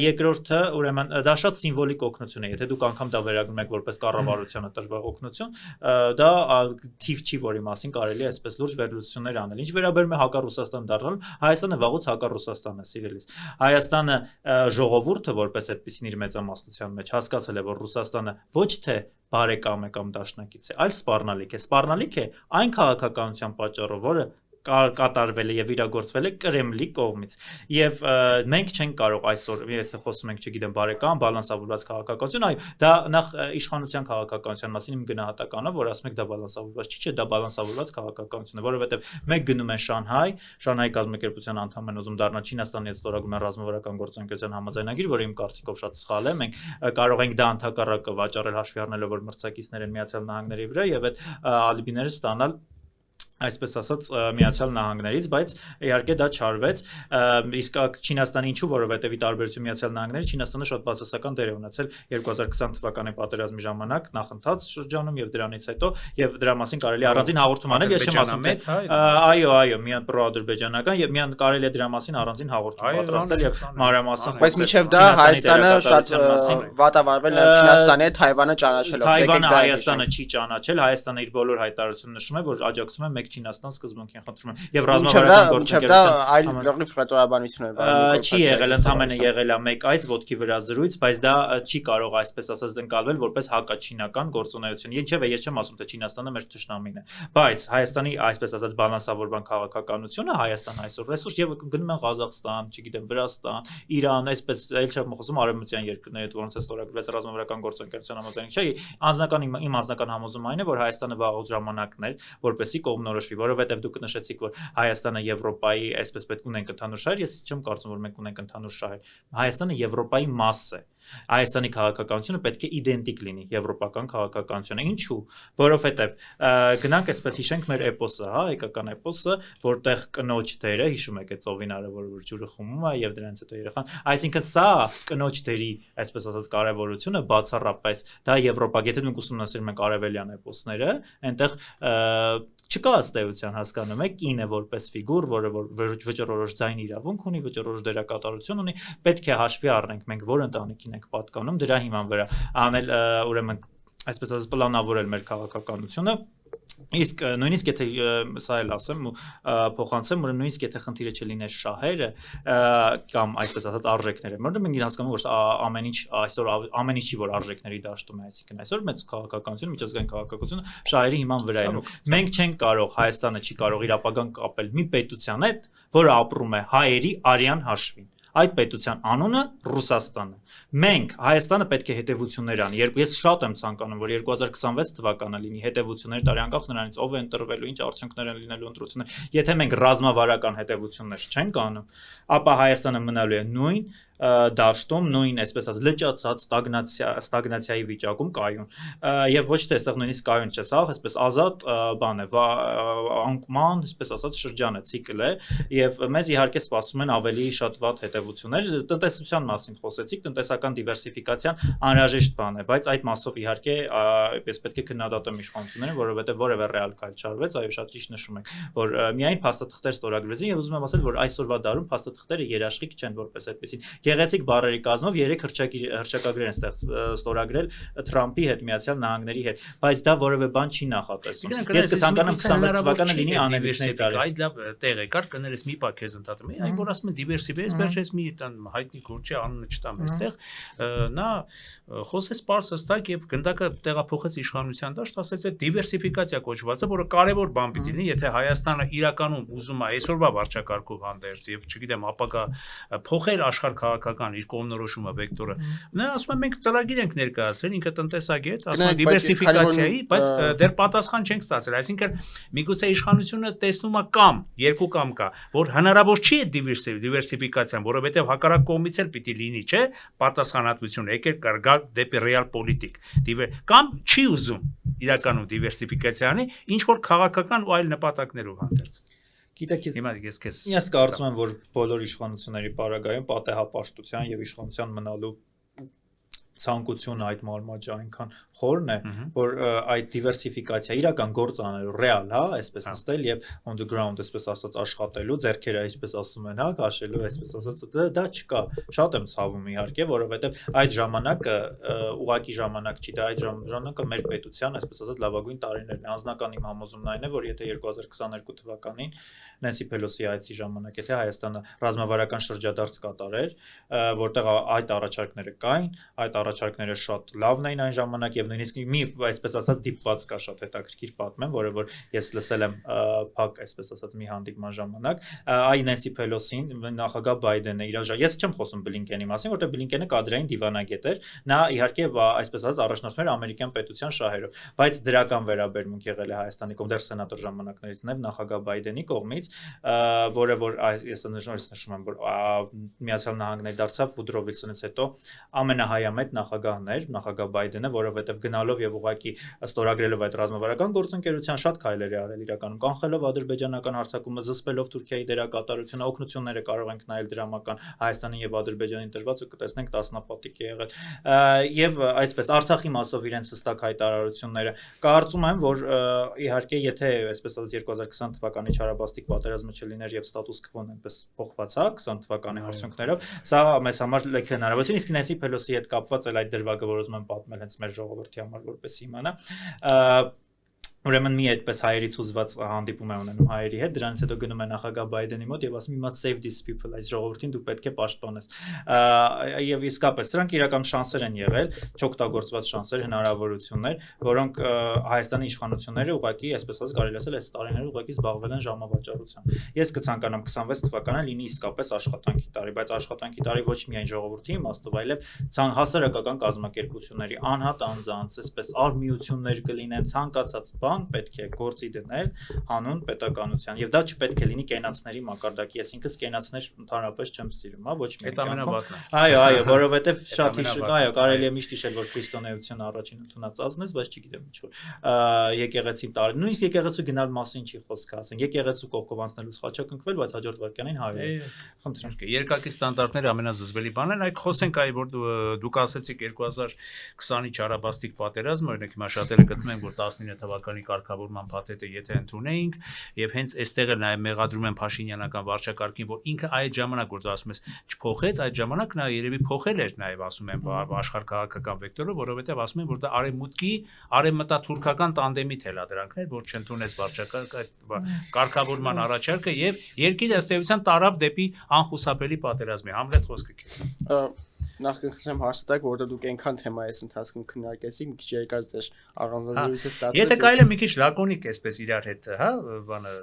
երկրորդը ուրեմն դա շատ սիմվոլիկ օգնություն է եթե դուք անգամ դա վերագրում եք որպես կառավարությանը տրվող օգնություն դա թիվ չի որի մասին կարելի է այսպես լուրջ վերլուծություններ անել ինչ վերաբերում է հակառուսաստան դառնալու Հայաստանը վաղուց հակառուսաստան է սիրելիս Հայաստանը ժողովուրդը որպես այդպեսին իր մեծամասնության մեջ հասկացել է որ Ռուսաստանը ոչ թե բարեկամ է կամ դաշնակից է այլ սպառնալիք է այն քաղաքականության պատճառով որը կատարվել է եւ իրագործվել է Կրեմլի կողմից եւ մենք չենք կարող այսօր եթե խոսում ենք չգիտեմ բարեկամ բալանսավորված քաղաքականություն այո դա նախ իշխանության քաղաքականության մասին իմ գնահատականը որ ասում եք դա բալանսավորված չի չէ դա բալանսավորված քաղաքականություն է որովհետեւ մեկ գնում են Շանհայ կազմակերպության անդամ են ուզում դառնալ Չինաստանի հետ ստորագրում են ռազմավարական գործընկերության համաձայնագիր որը իմ կարծիքով շատ սխալ է մենք կարող ենք դա ընդհակառակը վաճառել հաշվի առնելով որ մրցակիցներ են Միացյալ Նահանգների վրա եւ այդ ալիբիները ստանալ այսպես ասած Միացյալ Նահանգներից, բայց իհարկե դա չարվեց, իսկ Չինաստանի ինչու, որովհետև ի տարբերություն Միացյալ Նահանգների Չինաստանը շատ բացասական դեր է ունեցել 2020 թվականի պատերազմի ժամանակ նախընթաց շրջանում եւ դրանից հետո եւ դրա մասին կարելի առանձին հաղորդում անել, ես չեմ ասում այո, միան պրո-ադրբեջանական եւ միան կարելի է դրա մասին առանձին հաղորդում պատրաստել եւ մանրամասն բայց մինչեւ դա Հայաստանը շատ վատավարվել է Չինաստանի հետ Թայվանը ճանաչելով Թայվանը Հայաստանը չի ճանաչել Հայաստանը իր բոլոր հայտարարությունները նշում է որ աջակցում է Չինաստան սկզբունքին խնդրում եմ եւ ռազմավարական գործընկերություն այլ լրիվ հռետորաբանություն է չի եղել ընդհանրապես եղել է մեկ այց ոտքի վրա զրույց բայց դա չի կարող այսպես ասած ընկալվել որպես հակաչինական գործունեություն ինչեւ ես չեմ ասում թե Չինաստանը մեր թշնամին է բայց Հայաստանի այսպես ասած բալանսավորման քաղաքականությունը Հայաստան այսօր ռեսուրս եւ գնում են Ղազախստան չգիտեմ Վրաստան Իրան այսպես էլ չեմ խոսում արևմտյան երկրների հետ որոնց է ստորագրված ռազմավարական գործընկերության համաձայնագիր չէ իմ անձնական համոզումը այն է որ Հայաստանը վաղուց ժամանակն էր որպեսի կողմնորոշվի որովհետև դուք նշեցիք որ Հայաստանը Եվրոպայի այսպես պետք ունենք ընդհանուր շահեր ես չեմ կարծում որ մենք ունենք ընդհանուր շահեր Հայաստանը Եվրոպայի մաս է Հայաստանի քաղաքականությունը պետք է իդենտիկ լինի եվրոպական քաղաքականությունը ինչու որովհետև գնանք այսպես հիշենք մեր էպոսը հա հայկական էպոսը որտեղ կնոջ դերը հիշում եք այդ ծովինարը որ ջուրը խմում է եւ դրանից հետո երեխան այսինքն սա կնոջ դերի այսպես ասած կարևորությունը բացառապես դա եվրոպա եթե դուք ուսումնասիրում եք արևելյան էպոսները այնտեղ չկա ըստեյության հասկանում եք կինը որպես ֆիգուր որը վճռորոշ ձայն իրավունք ունի վճռորոշ դերակատարություն ունի պետք է հաշվի առնենք մենք որ ընտանիքին ենք պատկանում դրա հիման վրա անել ուրեմն այսպես ասած պլանավորել մեր քաղաքականությունը իսկ նույնիսկ եթե սա էլ ասեմ փոխանցեմ որ նույնիսկ եթե խնդիրը չլիներ շահերը կամ այսպես ասած արժեքները որովհետև մենք հասկանում որ ամեն ինչ այսօր ամեն ինչի որ արժեքների դաշտում է այսինքն այսօր մեծ քաղաքականություն միջազգային քաղաքականությունը շահերի հիման վրա է մենք չենք կարող Հայաստանը չի կարող իր ապագան կապել մի պետության հետ որը ապրում է հայերի արյան հաշվին այդ պետության անունը Ռուսաստանն է։ Մենք Հայաստանը պետք է հետևություններ անի։ Ես շատ եմ ցանկանում, որ 2026 թվականը լինի հետևություններ տարի անկախ նրանից ով է ընտրվելու, ինչ արդյունքներ են լինելու ընտրություններ։ Եթե մենք ռազմավարական հետևություններ չենք անում, ապա Հայաստանը մնալու է նույն դաշտում նույն այսպես ասած լճացած ստագնացիայի վիճակում կայուն եւ ոչ թե այստեղ նույնիսկ կայուն չէ, սա այսպես ազատ բան է, անկման, այսպես ասած շրջան է, ցիկլ է եւ մեզ իհարկե սպասում են ավելի շատ վատ հետևություններ, տնտեսության մասին խոսեցիք, տնտեսական դիվերսիֆիկացիան անհրաժեշտ բան է, բայց այդ մասով իհարկե ես պետք է քննադատեմ իշխանություններին, որովհետեւ որևէ ռեալ քայլ չարվեց, այո շատ ճիշտ նշում եք, որ միայն փաստաթղթեր ստորագրվեցին եւ ուզում եմ ասել, որ այսօրվա դարում փաստաթղթերը երաշխիք չեն որպես այդպեսին Գեղեցիկ բառերի կազմով 3 հռչակագրեր են ստորագրել Թրամփի հետ, Միացյալ Նահանգների հետ, բայց դա որևէ բան չի նախատեսում։ Ես կցանկանամ 26 թվականը լինի անելիքների տարի։ Այդ լավ տեղ է կար, կներես մի պահ քեզ ընդհատում եմ։ Այն որ ասում են դիվերսիֆիկացիա, վերջերս մի տան հայտնի գործի անունը չտամ այստեղ, նա խոսեց պարզ հստակ եւ գնդակը տեղափոխեց իշխանության դաշտ, ասեց այդ դիվերսիֆիկացիա կոչվածը, որը կարևոր բան պիտի լինի, եթե Հայաստանը իրականում ուզում է այսօրվա վարչակարգով հանդերձ եւ չգիտեմ, ապակա փոխել աշխարհ քաղաքական իր կողմնորոշումը վեկտորը։ Նա ասում է մենք ծրագիր ենք ներկայացրել, ինքը տնտեսագետ, ասում է դիվերսիֆիկացիայի, բայց դեռ պատասխան չենք ստացել, այսինքն միգուցե իշխանությունը տեսնում է կամ երկու կամ կա, որ հնարավոր չի այդ դիվերսիֆիկացիան, որովհետեւ հակառակ կողմից էլ պիտի լինի, չէ, պատասխանատվություն, եկել կարգա դեպի ռեալ պոլիտիկ, կամ չի ուզում իրականում դիվերսիֆիկացիանի, ինչ որ քաղաքական ու այլ նպատակներով հանդերձ։ Գիտեք, ես կարծում եմ, որ բոլոր իշխանությունների պարագայում պատեհապաշտության եւ իշխանության մնալու ցանկությունը այդ մարմաճը այնքան խորն է, որ այդ դիվերսիֆիկացիա իրական գործ անելու ռեալ, հա, այսպես նստել եւ on the ground, այսպես ասած աշխատելու, ձեռքերը այսպես ասում են, հա, քաշելու, այսպես ասած, դա չկա։ Շատ եմ ցավում իհարկե, որովհետեւ այդ ժամանակը ուղակի ժամանակ չի, դա այդ ժամանակը մեր պետության, այսպես ասած, լավագույն տարիներն է։ Անձնական իմ համոզումն այն է, որ եթե 2022 թվականին Նենսի Փելոսի այցի ժամանակ, եթե Հայաստանը ռազմավարական շրջադարձ կատարեր, որտեղ այդ առաջարկները կային, այդ առաջարկները շատ լավն էին այն ժամանակ եւ նույնիսկ մի այսպես ասած դիպված կա շատ հետաքրքիր պատմեմ, որը որ ես լսել եմ փակ այսպես ասած մի հանդիպման ժամանակ, այ Նենսի Փելոսին նախագահ Բայդենը ես չեմ խոսում Բլինկենի մասին, որտեղ Բլինկենը կադրային դիվանագետ էր, նա իհարկե այսպես ասած առաջնորդներ ամերիկյան պետության շահերով, բայց դրական վերաբերմունք եղել է Հայաստանի կողմից դեռ սենատոր ժամանակներից նաեւ նախագահ Բայդենի կողմից, որը որ ես նշում եմ, որ Միացյալ Նահանգներ դարձավ Վուդրո Վիլսոնից հետո ամենահայամետ նախագահն էր, նախագահ Բայդենը, որովհետև գնալով եւ ուղղակի ստորագրելով այդ ռազմավարական գործընկերության շատ քայլեր է արել իրականում, կանխելով ադրբեջանական հարձակումը, զսպելով Թուրքիայի դերակատարությունը, օգնությունները կարող ենք նայել դրամական Հայաստանին եւ Ադրբեջանին տրված ու կտեսնենք տասնապատիկ է եղել։ Եվ այսպես Արցախի մասով իրենց հստակ հայտարարությունները կարծում եմ, որ իհարկե եթե այսպես ասած 2020 թվականի չարաբաստիկ պատերազմը չլիներ եւ ստատուս քվոն այնպես փոխված հա 20 թվականի արդյունքներով, սա մեզ համար լեգ հնարավորություն, իսկ Նենսի Փելոսի հետ կապված էլ այդ դրվագը, որ ուզում եմ պատմել հենց մեր ժողովրդի համար, որպես իմանա, ուրեմն մի այդպես հայերից ուզված հանդիպում է ունենում հայերի հետ, դրանից հետո գնում է նախագահ Բայդենի մոտ եւ ասում you must save these people, այս ժողովրդին դու պետք է պաշտպանես։ Եվ իսկապես սրանք իրական շանսեր են եղել, չօգտագործված շանսեր, հնարավորություններ, որոնք Հայաստանի իշխանությունները ուղղակի, այսպես ասած, կարելի ասել, այս տարիները ուղղակի զբաղվել են ժամավաճառությամբ։ Ես կցանկանամ 26 թվականը լինի իսկապես աշխատանքի տարի, բայց աշխատանքի տարի ոչ միայն ժողովրդի իմաստով, այլև հասարակական կազմակերպությունների, անհատ անձանց, այսպես արմիություններ կլինեն, ցանկացած պետք է գործի դնել հանուն պետականության եւ դա չպետք է լինի կենացների մակարդակի, այսինքն կենացներ ընդհանրապես չեմ սիրում, հա, ոչ մի կյանքում։ Այո, որովհետեւ շատ այո, կարելի է միշտ հիշել, որ քրիստոնեությունը առաջին ընդունածածն է, բայց չգիտեմ ինչ որ եկեղեցին տարի, նույնիսկ եկեղեցու գնալ մասին չի խոսքը, ասենք եկեղեցու կողքով անցնելուց խաչակնկվել, բայց հաջորդ վարքյանին հայը։ Խնդրեմ, երկակի ստանդարտները ամենազզվելի բանն են, այ խոսենք այ որ դուք ասեցիք 2020-ի չարաբաստիկ պատերազմը, օրինակ հիմա շատերը գտնում են, որ 19 թվականի կարգավորման փաթեթը եթե ընդունեինք եւ հենց այստեղ էլ նաեւ մեղադրում են Փաշինյանական վարչակարգին, որ ինքը այդ ժամանակ որ դու ասում ես չփոխեց, այդ ժամանակ նա երևի փոխել էր նաեւ ասում են աշխարհքաղաքական վեկտորը, որովհետեւ ասում են որ դա արևմուտքի արևմտաթուրքական տանդեմի թելադրանքն էր, որ չընդունեց վարչակարգ այդ կարգավորման առաջարկը եւ երկիրը ըստ էության տարավ դեպի անխուսափելի պատերազմի։ Համլետ խոսքը քեզ։ նախ կխնդրեմ հաստատեք, որովհետեւ դուք այնքան թեմա այս ընթացքում քննարկեցիք, մի քիչ երկար ձեր առանձնազրույցը ստացվեց։ Եթե կարելի է մի քիչ լակոնիկ այսպես իրար հետ, հա, բանը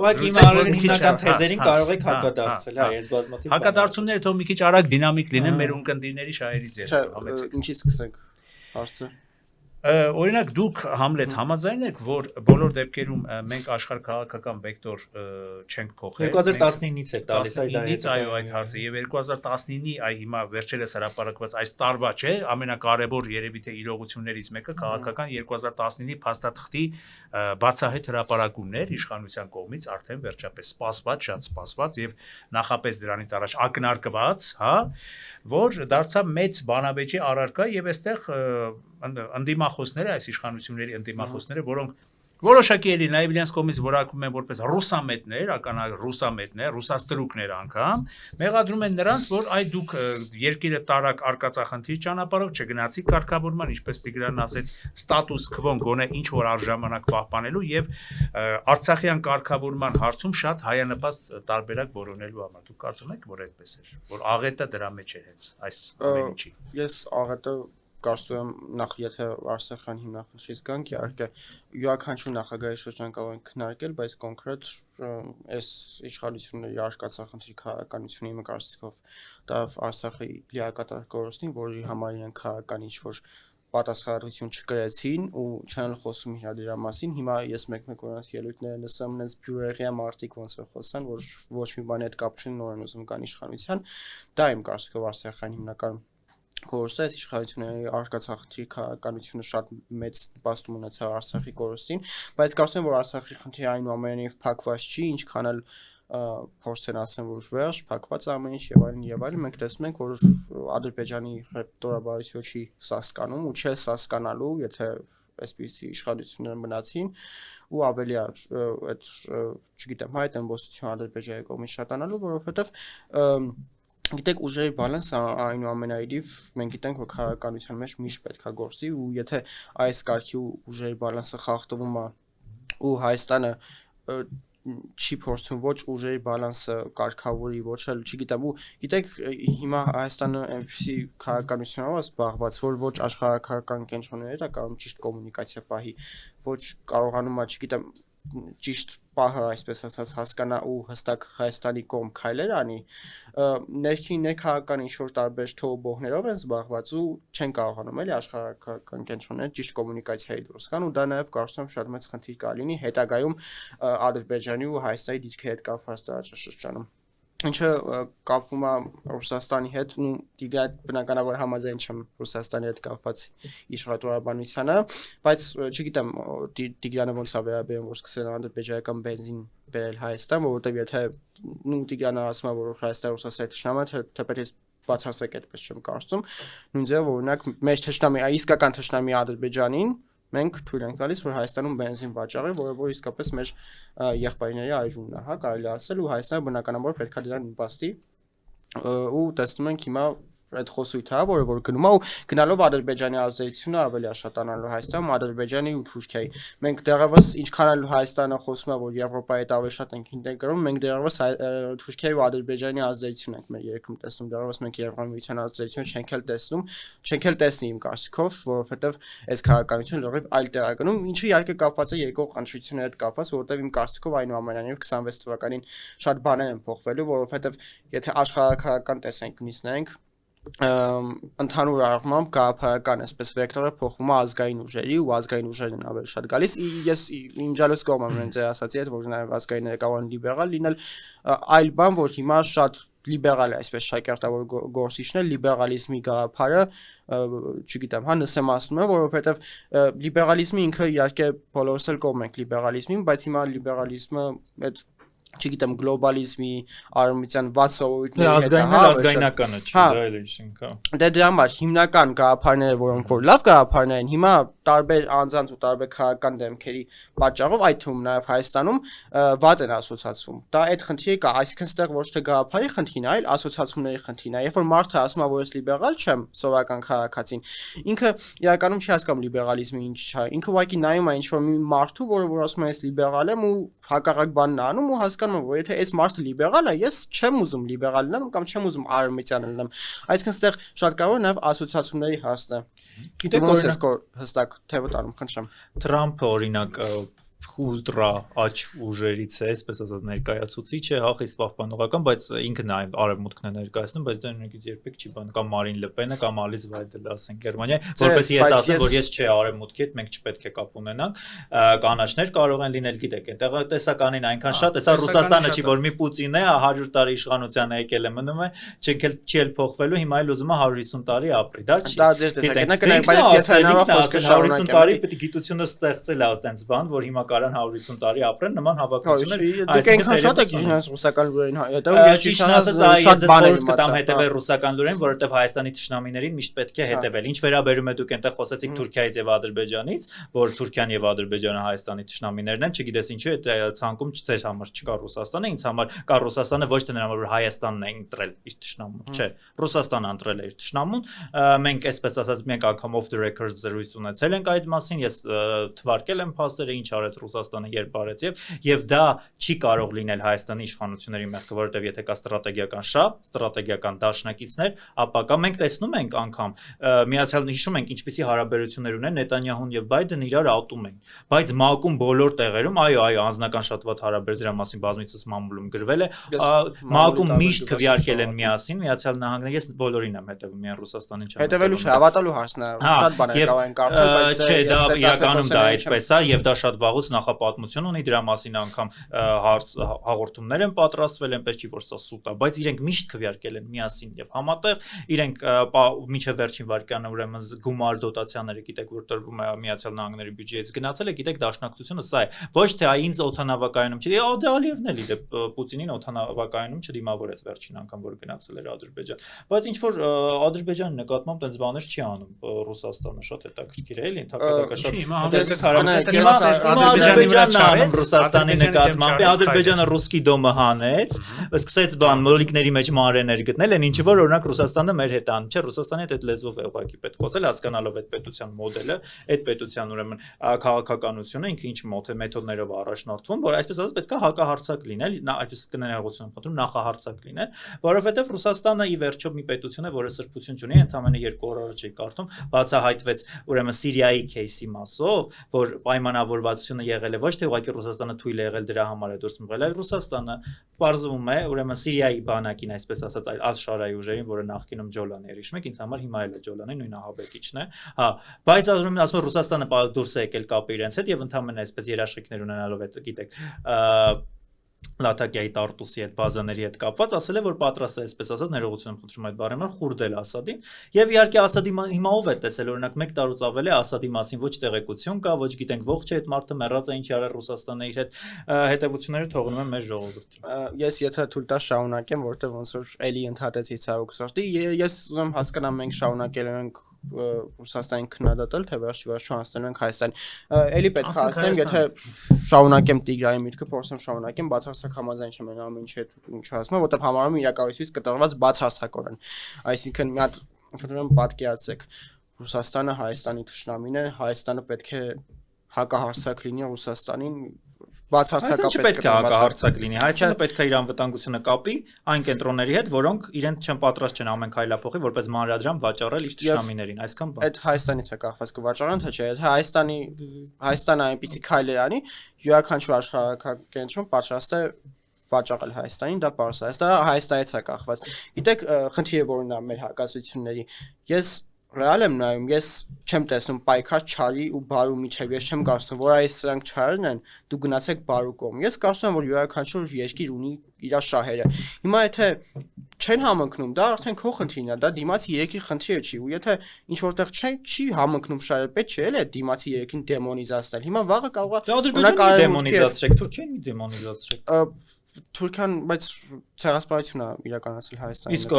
Ուղղակի իմ արել հիմնական թեզերին կարող եք հակադարձել, հա, ես բազմաթիվ հակադարձությունները թող մի քիչ արագ դինամիկ լինեն մեր ունկնդիրների շահերից Չէ, համեցեք։ ինչի սկսենք հարցը։ Օրինակ դուք Համլետ համաձայն եք, որ բոլոր դեպքերում մենք աշխարհ քաղաքական վեկտոր չենք փոխել։ 2019-ից է տալիս այդ 19-ից այո այդ հարցը եւ 2019-ի այ հիմա վերջերս հրապարակված այս տարվա չէ, ամենակարևոր երևի թե իրողություններից մեկը քաղաքական 2019-ի փաստաթղթի բացահայտ հրապարակումն էր իշխանության կողմից արդեն վերջապես սպասված, շատ սպասված եւ նախապես դրանից առաջ ակնարկված, հա, որ դարձավ մեծ բանավեճի առարկա եւ այստեղ ընդդիմախոսները, այս իշխանությունների ընդդիմախոսները, որոնք որոշակի էլի նաև իրենց կողմից որակվում են որպես ռուսամետներ, ռուսամետներ, ռուսաստրուկներ անգամ, մեղադրում են նրանց, որ այ դուք երկիրը տարակ արկածախնդիր ճանապարհով չգնացիք կարգավորման, ինչպես Տիգրանն ասեց, ստատուս քվոն գոնե ինչ որ արժանանակ պահպանելու եւ Արցախյան կարգավորման հարցում շատ հայանպաստ տարբերակ որոնելու համար։ Դուք կարծում եք, որ այդպես էր, որ աղետը դրա մեջ էր հենց այս ամեն ինչի։ Ես աղետը կարծում եմ նախ եթե Արցախյան հիմնախնդրից գանք, իհարկե յուրաքանչյուր նախագահի շրջան կարող ենք քննարկել, բայց կոնկրետ այս իշխանությունների արկածախնդրի քաղաքականությունը իմ կարծիքով դա Արցախի լիակատար կորստին, որի համար իրենք քաղաքական ինչ-որ պատասխանատվություն չկրեցին ու չեն խոսում իր դրա մասին։ Հիմա ես մեկ-մեկ օրինակ ելույթները լսում եմ, բյուրեղյա մարդիկ ոնց որ խոսան, որ ոչ մի բանի հետ կապ չունեն, նորեն ուզում կան իշխանության, դա իմ կարծիքով Արցախյան հիմնական կորստը այս իշխանությունների արկածախնդրի քաղաքականությունը շատ մեծ նպաստում ունեցավ Արցախի կորստին, բայց կարծում եմ, որ Արցախի խնդիրը այնուամենայնիվ փակված չի, ինչքան էլ փորձեն ասեն, որ վերջ, փակված ամեն ինչ եւ այլն, մենք տեսնում ենք, որ Ադրբեջանի տորաբարությունը չի սասկանում ու չէ սասկանալու, եթե այսպիսի իշխանություններ մնացին ու ավելի այդ չգիտեմ, այդ ըմբոստություն Ադրբեջանի կողմից շատանալու, որովհետեւ գիտեք ուժերի բալանսը այնուամենայնիվ մենք գիտենք որ քաղաքականության մեջ միշտ պետք է գործի ու եթե այս կարգի ուժերի բալանսը խախտվում է ու Հայաստանը չի փորձում ոչ ուժերի բալանսը կարգավորի ոչ էլ չգիտեմ ու գիտեք հիմա Հայաստանը այնպեսի քաղաքականությունով է զբաղված որ ոչ աշխարհակաղակական կենտրոնները կարող ճիշտ կոմունիկացիա պահի ոչ կարողանում է չգիտեմ ճիշտ պահը այսպես ասած հասկանա ու հստակ Հայաստանի կողմ քայլեր անի ներքին ներքաղաքական ինչ-որ տարբեր թողողներով են զբաղված ու չեն կարողանում էլի աշխարհակաղակական կենտրոնները ճիշտ կոմունիկացիայի դուրս գան ու դա նաև կարծում եմ շատ մեծ խնդիր կլինի հետագայում Ադրբեջանի ու Հայաստանի դիրքի հետ կապված տարածաշրջանում ինչը կապվում է Ռուսաստանի հետ ու դիգրատ բնականաբար համաձայն չեմ Ռուսաստանի հետ կապված իշխանությունաբանությանը բայց չգիտեմ Տիգրանը ոնց է վերաբերում որ սկսել են ադրբեջանական բենզին բերել Հայաստան որովհետև եթե Տիգրանը ասում է որ Հայաստանը Ռուսաստանի թշնամի է թեպետ ես բացարձակ այդպես չեմ կարծում նույն ձևով օրինակ մեր թշնամի իսկական թշնամի Ադրբեջանին մենք թույլ ենք տալիս որ Հայաստանում բենզին վաճառի, որը իսկապես մեր եղբայրների այժումն է, հա, կարելի ասել ու Հայաստանը բնականաբար պետք է դրան նպաստի ու տեսնում ենք հիմա այդ խոսույթը, որը որ գնում է ու գնալով Ադրբեջանի ազդեցությունը ավելի աշատանալու Հայաստանում, Ադրբեջանի ու Թուրքիայի։ Մենք դեռևս ինչքան էլ Հայաստանը խոսում է, որ Եվրոպայի հետ ավելի շատ ենք ինտեգրում, մենք դեռևս Թուրքիայի ու Ադրբեջանի ազդեցություն ենք մեր երկրում տեսնում, դեռևս մենք Եվրամիության ազդեցությունը չենք էլ տեսնում, չենք էլ տեսնի իմ կարծիքով, որովհետև այս քաղաքականությունը լրիվ այլ տեղ է գնում, ինչը իհարկե կապված է երկու ընտրությունների հետ կապված, որովհետև իմ կարծիքով այնուամենայնիվ 26 թվականին շատ բաներ են փոխվելու, որովհետև եթե աշխարհակաղակական տեսանյութ նայենք ընդհանուր առմամբ գաղափարական այսպես վեկտորը փոխվում է ազգային ուժերի ու ազգային ուժերն են ավելի շատ գալիս ես իմ ջալոս կողմում եմ ձեր ասացի այդ որ նաև ազգայինները կարող են լիբերալ լինել այլ բան որ հիմա շատ լիբերալ է այսպես շակերտավոր գործիչն է լիբերալիզմի գաղափարը չգիտեմ հա նսեմ ասում եմ որովհետև լիբերալիզմը ինքը իհարկե բոլորս էլ կողմ ենք լիբերալիզմին բայց հիմա լիբերալիզմը այդ չգիտեմ գլոբալիզմի արմատյան 6 սովորույթների ազգայնականը չի դա էլ ինչ կա դե դրա համար հիմնական գաղափարները որոնք որ լավ գաղափարներ են հիմա տարբեր անձանց ու տարբեր քաղաքական դեմքերի պատճառով այդ թվում նաև Հայաստանում վատ են ասոցացվում դա այդ խնդիրը կա այսինքն ստեղ ոչ թե գաղափարի խնդիրն է այլ ասոցացումների խնդիրն է երբ որ մարդը ասում է որ ես լիբերալ չեմ սովորական քաղաքացին ինքը իրականում չի հասկանում լիբերալիզմը ինչ է ինքը ուղղակի նայում է ինչ որ մի մարդու որը որ ասում է ես լիբերալ եմ ու հակառակ բանն անում ու հասկանում եմ, որ եթե այս մարդը լիբերալ է, ես չեմ ուզում լիբերալ լինեմ կամ չեմ ուզում արևմտյան լինեմ։ Այսինքն այստեղ շատ կարող է նաև ասոցիացիաների հաստ է։ Գիտեք, օրինակ հստակ թեւը տանում, խնդրեմ։ Թրամփը օրինակ ուլտրա աչ ուժերից է, այսպես ասած ներկայացուցիչ է, հաղից պահպանողական, բայց ինքը նաև արևմուտքն է ներկայացնում, բայց դա նույնիսկ երբեք չի բան, կամ Մարին Լեպենը կամ Ալիս Վայդելը ասեն Գերմանիայի, որպես ես ասեմ, որ ես չէ արևմուտքի հետ մենք չպետք է կապ ունենանք, կանաչներ կարող են լինել, գիտեք, այնտեղ տեսականին այնքան շատ, հեսա Ռուսաստանը չի, որ մի Պուտինն է 100 տարի իշխանության եկել է մնում է, չի էլ փոխվելու, հիմա էլ ուզում է 150 տարի ապրի, դա չի։ Դա ձեր տեսակետն է, բայց եթե հնարավոր խոսքը 150 տարի պետք է գիտությունը ստեղծել է այդպես բան, որ հիմա կարան 150 տարի ապրեն նման հավաքություններ։ Դուք այնքան շատ եք իջնած ռուսական լուրերին, հետո ես ճիշտ ասած շատ բաներ կտամ հետևել ռուսական լուրերին, որովհետև Հայաստանի թշնամիներին միշտ պետք է հետևել։ Ինչ վերաբերում է դուք այնտեղ խոսեցիք Թուրքիայից եւ Ադրբեջանից, որ Թուրքիան եւ Ադրբեջանը Հայաստանի թշնամիներն են, չգիտես ինչու է ցանկում ձեր համար չկա Ռուսաստանը, ինձ համար կա Ռուսաստանը ոչ թե նրա համար որ Հայաստանն է ընտրել իր թշնամուն, չէ, Ռուսաստանը ընտրել է իր թշնամուն։ Մենք այսպես ասած մենք անգամ off the record զրույց ունեցել ենք այդ մասին, ես թվարկել եմ փաստերը, ինչ արեց Ռուսաստանը երբ արեց եւ դա չի կարող լինել Հայաստանի իշխանությունների մեղքը, որովհետեւ եթե կա ստրատեգիական շահ, ստրատեգիական դաշնակիցներ, ապա կա մենք տեսնում ենք անգամ միացյալ հիշում ենք ինչպիսի հարաբերություններ ունեն Նետանյահուն եւ Բայդեն իրար ատում են, բայց ՄԱԿ-ում բոլոր տեղերում այո, անձնական շատ վատ հարաբեր դրա մասին բազմիցս մամուլում գրվել է, ՄԱԿ-ում միշտ քվեարկել են միասին Միացյալ Նահանգները, ես բոլորին եմ հետևում, միայն Ռուսաստանին չեմ հետևելու չէ, հավատալու հարցն է, շատ բաներ կարող են կարդալ, բայց չէ, դա իրականում դա այդպես է եւ դա շատ վաղուց նախապատմություն ունի դրա մասին անգամ հաղորդումներ են պատրաստվել, այնպես չի որ սա սուտ է, բայց իրենք միշտ քվեարկել են միասին եւ համատեղ, իրենք մինչեւ վերջին վարկյանը ուրեմն գումար դոտացիաները գիտեք որ տրվում է Միացյալ Նահանգների բյուջեից գնացել է, գիտեք դաշնակցությունը սա է, ոչ թե ինձ օթանավակայանում չի, դա Ալիևն էլ իր Պուտինին օթանավակայանում չդիմավորեց վերջին անգամ որ գնացել էր Ադրբեջան, բայց ինչ որ Ադրբեջանի նկատմամբ այնպես բաներ չի անում Ռուսաստանը, շատ հետաքրքիր է, էլի ընդհանրապես շատ Ադրբեջանն անում Ռուսաստանի նկատմամբ, Ադրբեջանը ռուսկի դոմը հանեց, սկսեց բան մոլիկների մեջ մարեներ գտնել, են ինչի որ օրինակ Ռուսաստանը մեր հետ անում, չէ, Ռուսաստանի հետ այդ լեզվով է ուղղակի պետք խոսել, հասկանալով այդ պետության մոդելը, այդ պետության ուրեմն քաղաքականությունը ինքը ինչ մեթոդներով առաջնորդվում, որ այսպես ասած պետք է հակահարցակ լինել, այսպես կներողություն խնդրում նախահարցակ լինել, որովհետև Ռուսաստանը ի վերջո մի պետություն է, որը սրբություն չունի, ընդամենը 2 օր առաջ էի կարդում, բացահայտվեց ուրեմն Սիրիայի кейսի մասով, որ պայմանավորվածությունը եղել է ոչ թե ուղղակի Ռուսաստանը թույլ է եղել դրա համար է դուրս մղել, այլ Ռուսաստանը պարզվում է ուրեմն Սիրիայի բանակին, այսպես ասած, Ալ-Շարայի ուժերին, որը նախկինում Ջոլան էր, հիշում եք, ինձ համար հիմա էլ է Ջոլանի նույն ահաբեկիչն է, հա, բայց ասում եմ Ռուսաստանը դուրս է եկել կապը իրենց հետ եւ ընդամենը այսպես երաշխիքներ ունենալով այդ գիտեք Լաթակիայի Տարտուսի հետ բազաների հետ կապված ասել է որ պատրաստ է այսպես ասած ներողություն եմ խնդրում այդ բառի համար խուրդել Ասադին եւ իհարկե Ասադի հիմա ով է տեսել օրինակ 1 տարուց ավել է Ասադի մասին ոչ տեղեկություն կա ոչ գիտենք ողջ է այդ մարդը մեռած է ինչի արել Ռուսաստանը իր հետ հետևությունները թողնում են մեր ժողովրդին ես եթե թույլ տա շարունակեմ որտեղ ոնց որ էլի ընդհատեցի ցավոքսորտի ես ուզում հասկանամ մենք շարունակել ենք Ռուսաստանին քննադատել թե վերջիվարժ չանցնելու ենք Հայաստան էլի պետք է ասեմ եթե շարունակեմ Տիգրայի միտքը փորձեմ շարունակեմ բացարձակ համաձայն չեմ ամեն ինչի հետ ինչ ասում որտեղ համարում իրակայությունից կտրված բացարձակորեն այսինքն մի հատ խնդրում եմ պատկերացրեք Ռուսաստանը Հայաստանի թշնամին է Հայաստանը պետք է հակահարցակ լինի Ռուսաստանին բացարձակապես պետք է հակահարցակ լինի Հայաստանը պետք է իր անվտանգությունը կապի այն կենտրոնների հետ որոնք իրենց չեն պատրաստ չեն ամեն քայլափոխի որպես մանրադրամ վաճառել իր թշնամիներին այսքան բան այդ Հայաստանից է կախված կվաճառեն թե չէ եթե Հայաստանը այնպեսի քայլեր անի յուրաքանչյուր աշխարհակենտրոն պատրաստ է վաճառել Հայաստանին դա պարզ է դա Հայաստանից է կախված գիտեք խնդիրը որն է մեր հակասությունների ես Ռեալ եմ նայում, ես չեմ տեսնում պայքար չարի ու բարու միջև, ես չեմ կարծում, որ այս սրանք չարն են, դու գնացեք բարու կողմ։ Ես կարծում եմ, որ յուրաքանչյուր երկիր ունի իր շահերը։ Հիմա եթե չեն համընկնում, դա արդեն քո խնդիրն է, դա դիմացի երկրի խնդիրը չի, ու եթե ինչ որտեղ չի համընկնում շահերը, պետք չէ էլ դիմացի երկրին դեմոնիզացնել։ Հիմա վաղը կարող է Ադրբեջանը դեմոնիզացրեք, Թուրքիան դեմոնիզացրեք։ Թուրքիան, բայց ցեղասպանություն է իրականացել Հայաստանի։ Իսկ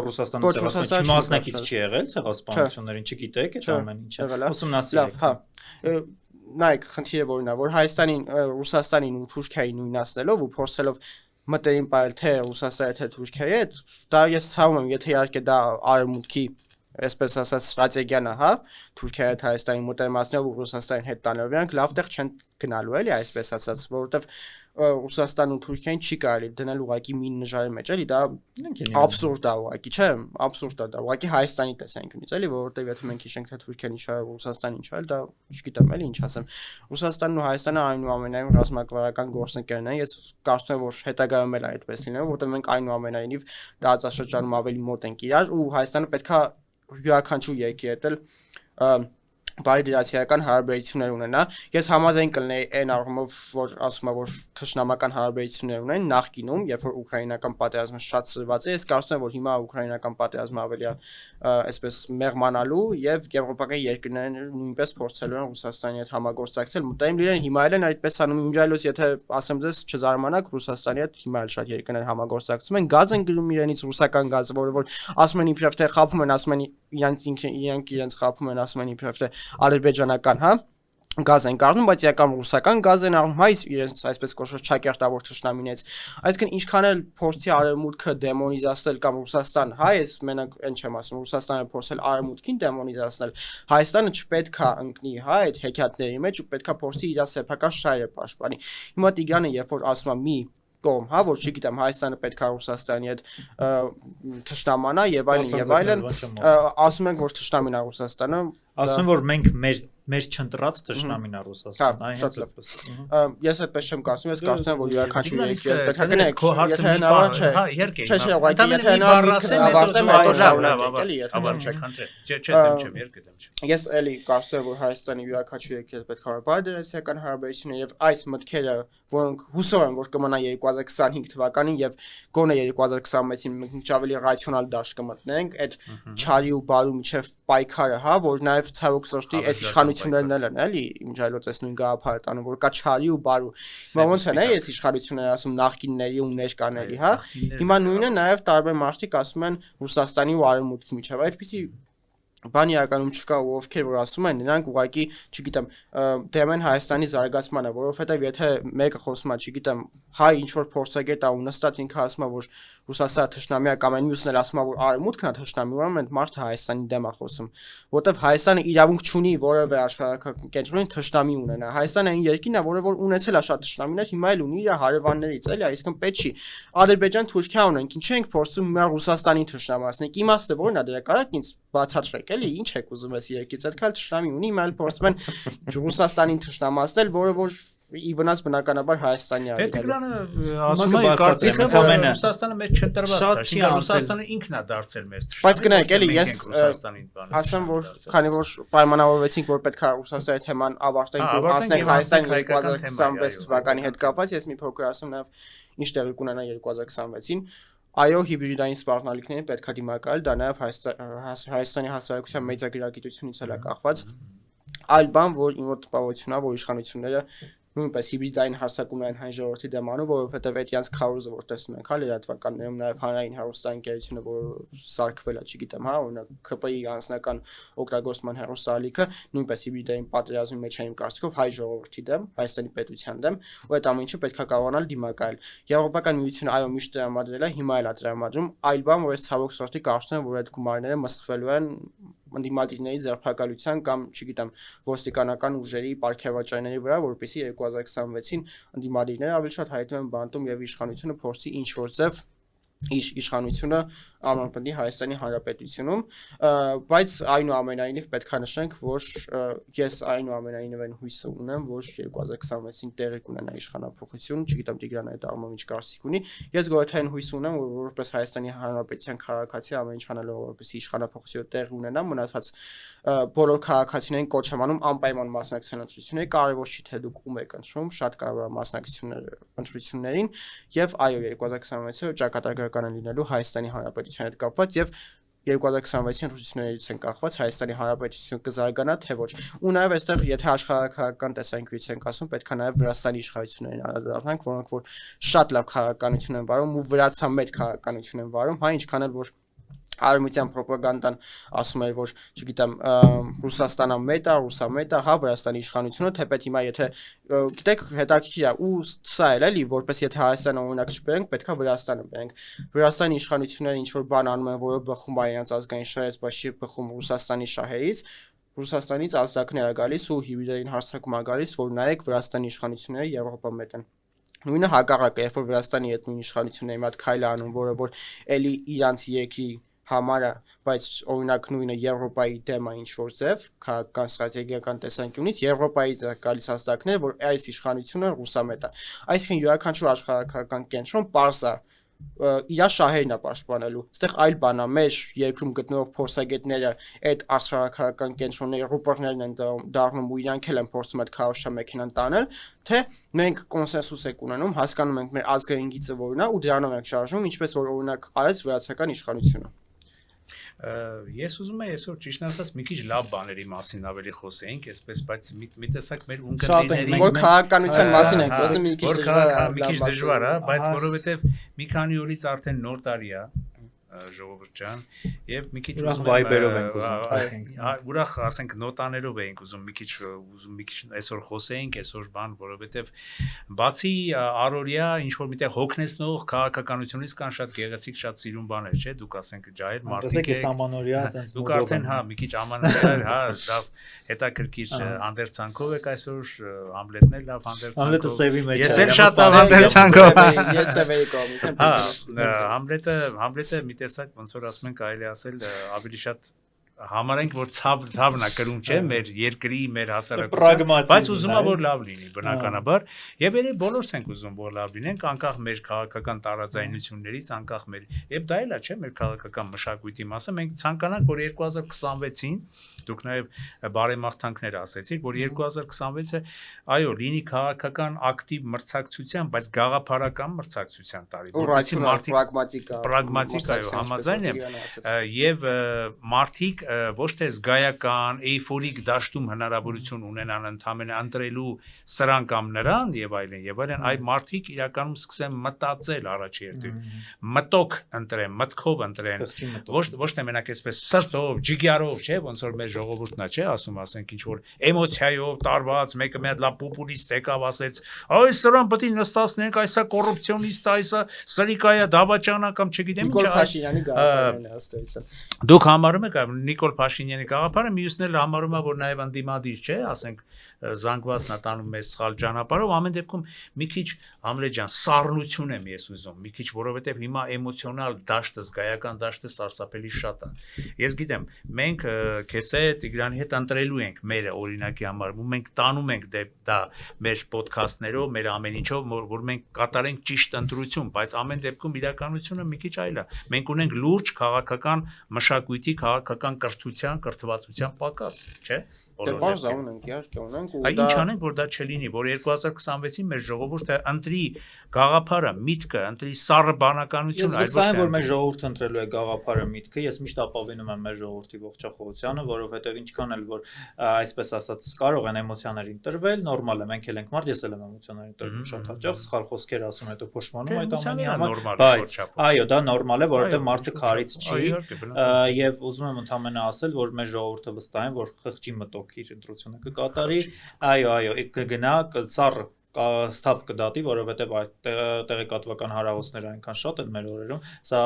Ռուսաստանը ցեղասպանություն մասնակից չի եղել ցեղասպանություններին, չգիտեք այդ ամեն ինչը։ Ուսումնասիրեք։ Հա։ Նայեք, խնդիրը որն է, որ Հայաստանին, Ռուսաստանին ու Թուրքիային նույնացնելով ու փորձելով մտերիմ պայել թե Ռուսաստանի թե Թուրքիայի հետ, դա ես ցավում եմ, եթե իհարկե դա արևմուտքի այսպես ասած ստրատեգիան է, հա, Թուրքիայի հետ Հայաստանի մտերմացնելով ու Ռուսաստանի հետ տանելով, նրանք լավ տեղ չեն գնալու էլի, այսպես ասած, որովհետև Ռուսաստանն ու Թուրքիան չի կարելի դնել ուղղակի մի նժարի մեջ, էլի դա абսուրդ է ուղղակի, չէ, абսուրդ է դա, ուղղակի Հայաստանի տեսանկյունից, էլի, որովհետև եթե մենք հիշենք թե Թուրքիան ինչ է, Ռուսաստանն ինչ է, դա չգիտեմ, էլի ինչ ասեմ։ Ռուսաստանն ու Հայաստանը այնուամենայնիվ ռազմավարական գործընկերներ են, ես կարծում եմ, որ հետագայում էլ այդպես լինելու, որովհետև մենք այնուամենայնիվ տարածաշրջանում ավելի մոտ ենք իրար ու Հայաստանը պետքա յուրաքանչյուր երկրի հետ էլ բարիդրացիական հարաբերություններ ունենա։ Ես համաձայն կլինեի այն առումով, որ ասում եմ, որ թշնամական հարաբերություններ ունեն նախկինում, երբ որ ուկրաինական պատերազմը շատ սրված է, ես կարծում եմ, որ հիմա ուկրաինական պատերազմը ավելի է այսպես մեղմանալու եւ եվրոպական երկրները նույնպես փորձելու են Ռուսաստանի հետ համագործակցել, մտային լինեն հիմա էլ են այդպես անում, իմջայլոց եթե ասեմ ձեզ չզարմանաք, Ռուսաստանի հետ հիմա էլ շատ երկրներ համագործակցում են, գազ են գրում իրենից ռուսական գազը, որը որ ասում են իբրև թե խափում են, ասում են իրենք խափում են, ասում են իբրև թե ադրբեջանական, հա, գազ են կառնում, բայց իրական ռուսական գազ են առնում, հայ իրենց այսպես կոչված ճակերտավոր թշնամիներից։ Այսինքն ինչքան էլ փորձի արևմուտքը դեմոնիզացնել կամ Ռուսաստան, հա, ես մենակ այն չեմ ասում, Ռուսաստանը փորձել արևմուտքին դեմոնիզացնել, Հայաստանը չպետք է ընկնի, հա, այդ հեքիաթների մեջ ու պետք է փորձի իր սեփական շահերը պաշտպանի։ Հիմա Տիգրանը երբ որ ասում է մի կողմ, հա, որ չգիտեմ, Հայաստանը պետք է Ռուսաստանի հետ թշնամանա եւ այլն, ասում ենք, որ թշնամին է Ռուսաստանը, ասում որ մենք մեր չընտրած թշնամին է Ռուսաստանը, այն հենց այդպես։ Ես այդպես չեմ կարծում, ես կարծում եմ, որ յուրաքանչյուր երկիր պետք է գնեք, եթե հնարավոր չէ, հա, երկե։ Չէ, ուղղակի եթե հնարավոր է, ավարտեմ, հետո շարունակենք, էլի, եթե չեմ, երկե դեմ չեմ։ Ես էլի կարծում եմ, որ Հայաստանի յուրաքանչյուր երկիր պետք է բարդերեսիական հարաբերություններ եւ այս մտքերը, որոնք հուսով եմ, որ կմնան 2025 թվականին եւ գոնե 2026-ին մենք ավելի ռացիոնալ դաշտ կմտնենք, այդ չարի ու բարու միջև պայքարը, հա, որ նաեւ ցավոք սրտի այս իշխանություններն են, էլի, իմջայլոց այս նույն գաղափարը տանում, որ կա չարի ու բարու։ Հիմա ոնց են այս իշխանությունները ասում նախկինների ու ներկաների, հա։ Հիմա նույնը նաեւ տարբեր մարդիկ ասում են Ռուսաստանի ու Արևմուտքի միջև։ Այդպիսի բան իրականում չկա ու ովքեր որ ասում են նրանք ուղղակի չգիտեմ դեմ են Հայաստանի զարգացմանը, որովհետև եթե մեկը խոսում է, չգիտեմ, հայ ինչ որ փորձագետ է ու նստած ինքը ասում է, որ Ռուսաստանը թշնամի է կամ այն մյուսն էլ ասում է, որ Արևմուտքն է թշնամի, ուրեմն այդ մարդը Հայաստանի դեմ է խոսում, որովհետև Հայաստանը իրավունք չունի որևէ աշխարհական կենտրոնին թշնամի ունենա։ Հայաստանը այն երկիրն է, որը որ ունեցել է շատ թշնամիներ, հիմա էլ ունի իր հարևաններից, էլի, այսինքն պետք չի Ադրբեջան, Թուրքիա ունենք, ինչու ենք փորձում հիմա Ռուսաստանին թշնամացնել։ Իմաստը որն է դրա, կարա՞ք ինձ բացատրեք, էլի, ինչ եք ուզում ես երկից, այդքան թշնամի ունի, հիմա էլ փորձում են Ռուսաստանին թշնամացնել, որը որ ի վնաս բնականաբար Հայաստանի է։ Տիգրանը ասում է կարծիքը, որ Ռուսաստանը մեծ չընտրված է, Ռուսաստանը ինքն է դարձել մեծ թշնամի։ Բայց գնայք, էլի, ես ասեմ, որ քանի որ պայմանավորվեցինք, որ պետք է Ռուսաստանի թեման ավարտենք ու ասենք Հայաստանի 2026 թվականի հետ կապված, ես մի փոքր ասեմ նաև ինչ տեղի կունենա 2026-ին։ Այո, հիբրիդային սպառնալիքներին պետք է դիմակայել, դա նաև Հայաստանի հասարակության մեծագրագիտությունից էլ է կախված։ Այլ բան, որ իմ մոտ տպավորությունն է, որ իշխանությունները նույնպես հիբրիդային հարձակում են հայ ժողովրդի դեմ անում, որովհետև այդ յանց քարոզը որ տեսնում ենք, հա, լրատվականներում նաև հանրային հեռուստաընկերությունը, որ սարքվել է, չգիտեմ, հա, օրինակ ԿՊ-ի անձնական օգտագործման հեռուստաալիքը, նույնպես հիբրիդային պատերազմի մեջ է իմ կարծիքով հայ ժողովրդի դեմ, Հայաստանի պետության դեմ, ու այդ ամենը պետք է կարողանալ դիմակայել։ Եվրոպական միությունը այո միշտ տրամադրել է, հիմա էլ է տրամադրում, այլ բան, որ ես ցավոք սրտի կարծում եմ, որ այդ գումարները մսխվելու են ընդդիմադիրների ձերբակալության կամ, չգիտեմ, ոստիկանական ուժերի պարգևաճայների վրա, որպեսզի 2026-ին ընդդիմադիրները ավելի շատ հայտնվեն բանտում եւ իշխանությունը փորձի ինչ որ ձև իր իշխանությունը ամրապնդի Հայաստանի Հանրապետությունում, բայց այնուամենայնիվ պետք է նշենք, որ ես այնուամենայնիվ այն հույսը ունեմ, որ 2026-ին տեղի կունենա իշխանափոխություն, չգիտեմ Տիգրանը այդ առումով ինչ կարծիք ունի, ես գոյության հույս ունեմ, որ որպես Հայաստանի Հանրապետության քաղաքացի ամեն ինչ անելով, որպեսզի իշխանափոխությունը տեղի ունենա, մնացած բոլոր քաղաքացիներին կոչ եմ անում անպայման մասնակցել ընտրությունների, կարևոր չի թե դուք ում եք ընտրում, շատ կարևոր է մասնակցությունները ընտրություններին եւ այո 2026-ը ճակատագրական է լինելու Հայաստանի Հանրապետության հետ կապված եւ 2026-ին ընտրություններից են կախված Հայաստանի Հանրապետությունը կզարգանա թե ոչ։ Ու նաեւ այստեղ եթե աշխարհակահաղական տեսանկյունից ենք ասում, պետք է նաեւ Վրաստանի իշխանություններին անդրադառնանք, որոնք որ շատ լավ քաղաքականություն են վարում ու վրացամետ քաղաքականություն են վարում, հա ինչքան էլ որ արմիտյան ռոպագանդան ասում է, որ չգիտեմ Ռուսաստանը մեծ է, ռուսամետ է, հա Վրաստանի իշխանությունը, թեպետ հիմա եթե գիտեք հետաքրքիր է ու սա էլի, որպես եթե Հայաստանը օրինակ չբերենք, պետքա Վրաստանը բերենք։ Վրաստանի իշխանությունները ինչ որ բան անում են, որը բխում է իրենց ազգային շահից, բայց չի բխում Ռուսաստանի շահերից, Ռուսաստանից ազդակներ է գալիս ու հիբրիդային հարձակում է գալիս, որ նայեք Վրաստանի իշխանությունները Եվրոպամետ են։ Նույնը հակառակը, երբ որ Վրաստանի հետ նույն իշխանությունների մի հատ քայլ անում, որը որ էլի իրանց երկրի համար է, բայց օրինակ նույնը Եվրոպայի դեմ է ինչ որ ձև, քաղաքական ստրատեգիական տեսանկյունից Եվրոպայի գալիս հաստատներ, որ այս իշխանությունը ռուսամետ է։ Այսինքն յուրաքանչյուր աշխարհակական կենտրոն պարզ է իր շահերն է պաշտպանելու։ Այստեղ այլ բան է, մեր երկրում գտնվող փորձագետները այդ աշխարհակական կենտրոնների ռուպորներն են դառնում ու իրանք էլ են փորձում այդ քարոշչա մեքենան տանել, թե մենք կոնսենսուս ենք ունենում, հասկանում ենք մեր ազգային գիծը որն է ու դրանով ենք շարժվում, ինչպես որ օրինակ արեց վրացական իշխանությունը։ Ես ուզում եմ այսօր ճիշտ ասած մի քիչ լավ բաների մասին ավելի խոսեինք, այսպես, բայց մի տեսակ մեր ունկնդիրների որ քաղաքականության մասին ենք խոսում, մի քիչ դժվար է, բայց որովհետև մի քանի օրից արդեն նոր տարի է, ժողովուրդ ջան, եւ մի քիչ ուրախ վայբերով ենք ուզում, ուրախ ասենք նոտաներով ենք ուզում մի քիչ այսօր խոսեինք, այսօր բան, որովհետեւ բացի առօրյա ինչ որ միտեղ հոգնեցնող քաղաքականությունից կան շատ գեղեցիկ, շատ սիրուն բաներ, չէ՞, դուք ասենք ջահել մարդիկ եք, ամանորյա այդպես դուք արդեն մի քիչ ամանորյա, լավ հետաքրքիր հանդերձանքով եք այսօր, Համլետն էլ լավ հանդերձանքով, Համլետը սևի մեջ է, ես էլ շատ լավ հանդերձանքով, ես սևեի կողմից եմ, Համլետը մի տեսակ ոնց որ ասում ենք այլ ասել ավելի շատ համարենք որ ցավն է կրում չէ մեր երկրի մեր հասարակության բայց ուզում եմ որ լավ լինի բնականաբար եւ երբ բոլորս ենք ուզում որ լավ լինենք անկախ մեր քաղաքական տարաձայնություններից անկախ մեր եւ դա էլ է չէ մեր քաղաքական մշակույթի մասը մենք ցանկանանք որ 2026-ին դուք նաեւ բարեմաղթանքներ ասեցիք որ 2026-ը այո լինի քաղաքական ակտիվ մրցակցության բայց գաղափարական մրցակցության տարի որովհետեւ մարդիկ պրագմատիկ այո համաձայն եմ եւ մարդիկ ոչ թե զգայական, էյֆորիկ դաշտում հնարավորություն ունենան ընդհանրապես ընտրելու սրան կամ նրան եւ այլն, այլ մարդիկ իրականում սկսեն մտածել առաջի հերթին, մտոք ընտրեն, մտքով ընտրեն, ոչ թե մենակ այսպես սրտով, ջիգյարով, չէ, ոնց որ մեր ժողովուրդն է, չէ, ասենք ինչ որ էմոցիայով տարված, մեկը մի հատ լավ պոպուլիստ եկավ ասեց, այս սրան պետք է նստացնենք, այսա կոռուպցիոնիստ, այսա սրիկայա դավաճանա կամ չգիտեմ ինչ, Նիկոլ Փաշինյանի գաղափարն է հաստատել։ Դուք համարում եք Նիկոլ Փաշինյանի գաղափարը մյուսն էլ համարում է որ նաև ընդդիմադիր չէ, ասենք զանգվածն է տանում մեզ սխալ ճանապարհով, ամեն դեպքում մի քիչ Համլետ ջան սառնություն եմ ես ուզում, մի քիչ որովհետև հիմա էմոցիոնալ դաշտը, զգայական դաշտը սարսափելի շատ է։ Ես գիտեմ, մենք քեզ հետ Տիգրանի հետ ընտրելու ենք մեր օրինակի համար, ու մենք տանում ենք դա մեր ոդքասթներով, մեր ամեն ինչով, որ մենք կատարենք ճիշտ ընտրություն, բայց ամեն դեպքում իրականությունը մի քիչ այլ է։ Մենք ունենք լուրջ քաղաքական մշակույթի, քաղաքական կրթության, կրթվածության պակաս, չէ՞։ Դե բարձ ունենք, իհարկե ունենք ու դա ինչ անենք որ դա չլինի, որ 2026-ին մեր ժողովուրդը ընտրի գաղափարը, միտքը, ընտրի սառը բանականություն, այլ ոչ թե որ մեր ժողովուրդը ընտրելու է գաղափարը, միտքը, ես միշտ ապավինում եմ մեր ժողովրդի ողջախոհությանը, որովհետև ինչքան էլ որ այսպես ասած կարող են էմոցիաներին տրվել, նորմալ է, մենք էլ ենք մարդ, ես էլ եմ էմոցիաներին տրվում շատ հաճախ, սխալ խոսքեր ասում, հետո փոշմանում այդ ամենի համար, բայց այո, դա նորմալ է, որովհետև մարդը քարից չի, եւ ուզում եմ ընդհանրապես ասել, որ մեր ժողովուրդը վստահ են, որ խղճի մտոք իր ընտրությունը կկատարի, այո, կգնա սառը ստապ կդատի, որովհետև այդ տեղեկատվական հարահոսները այնքան շատ են մեր օրերում, սա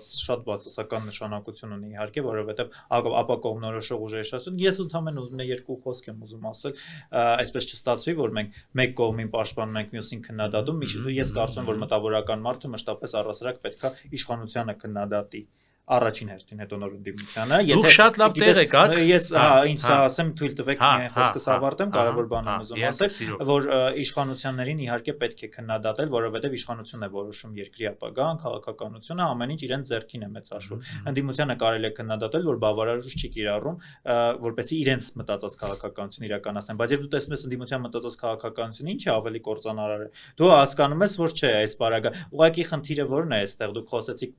շատ բացասական նշանակություն ունի իհարկե, որովհետև ապակողմնորոշող ուժերի շահություն, ես ընդհանրապես ուզում եմ երկու խոսք եմ ուզում ասել, այսպես չստացվի, որ մենք մեկ կողմին պաշտպանում ենք, մյուսին քննադատում, ես կարծում եմ, որ մտավորական մարդը մշտապես առասարակ պետքա իշխանությանը քննադատի առաջին հերթին հետո նոր ընդդիմությանը Դուք շատ լավ տեղ եք, ես ինչ ասեմ թույլ տվեք միայն խոսքս ավարտեմ, կարևոր բան եմ ուզում ասել, որ իշխանություններին իհարկե պետք է քննադատել, որովհետև իշխանությունն է որոշում երկրի ապագան, քաղաքականությունը, ամեն ինչ իրեն ձեռքին է մեծ հաշվով։ Ընդդիմությանը կարելի է քննադատել, որ բավարար ուժ չի կիրառում, որպեսզի իրենց մտածած քաղաքականություն իրականացնեն, բայց երբ դու տեսնում ես ընդդիմության մտածած քաղաքականությունը, ինչ է ավելի կործանարար է։ Դու հասկանում ես, որ չէ, այս բարագա։ Ուղղակի խնդիրը ո՞րն է այստեղ, դուք խոսեցիք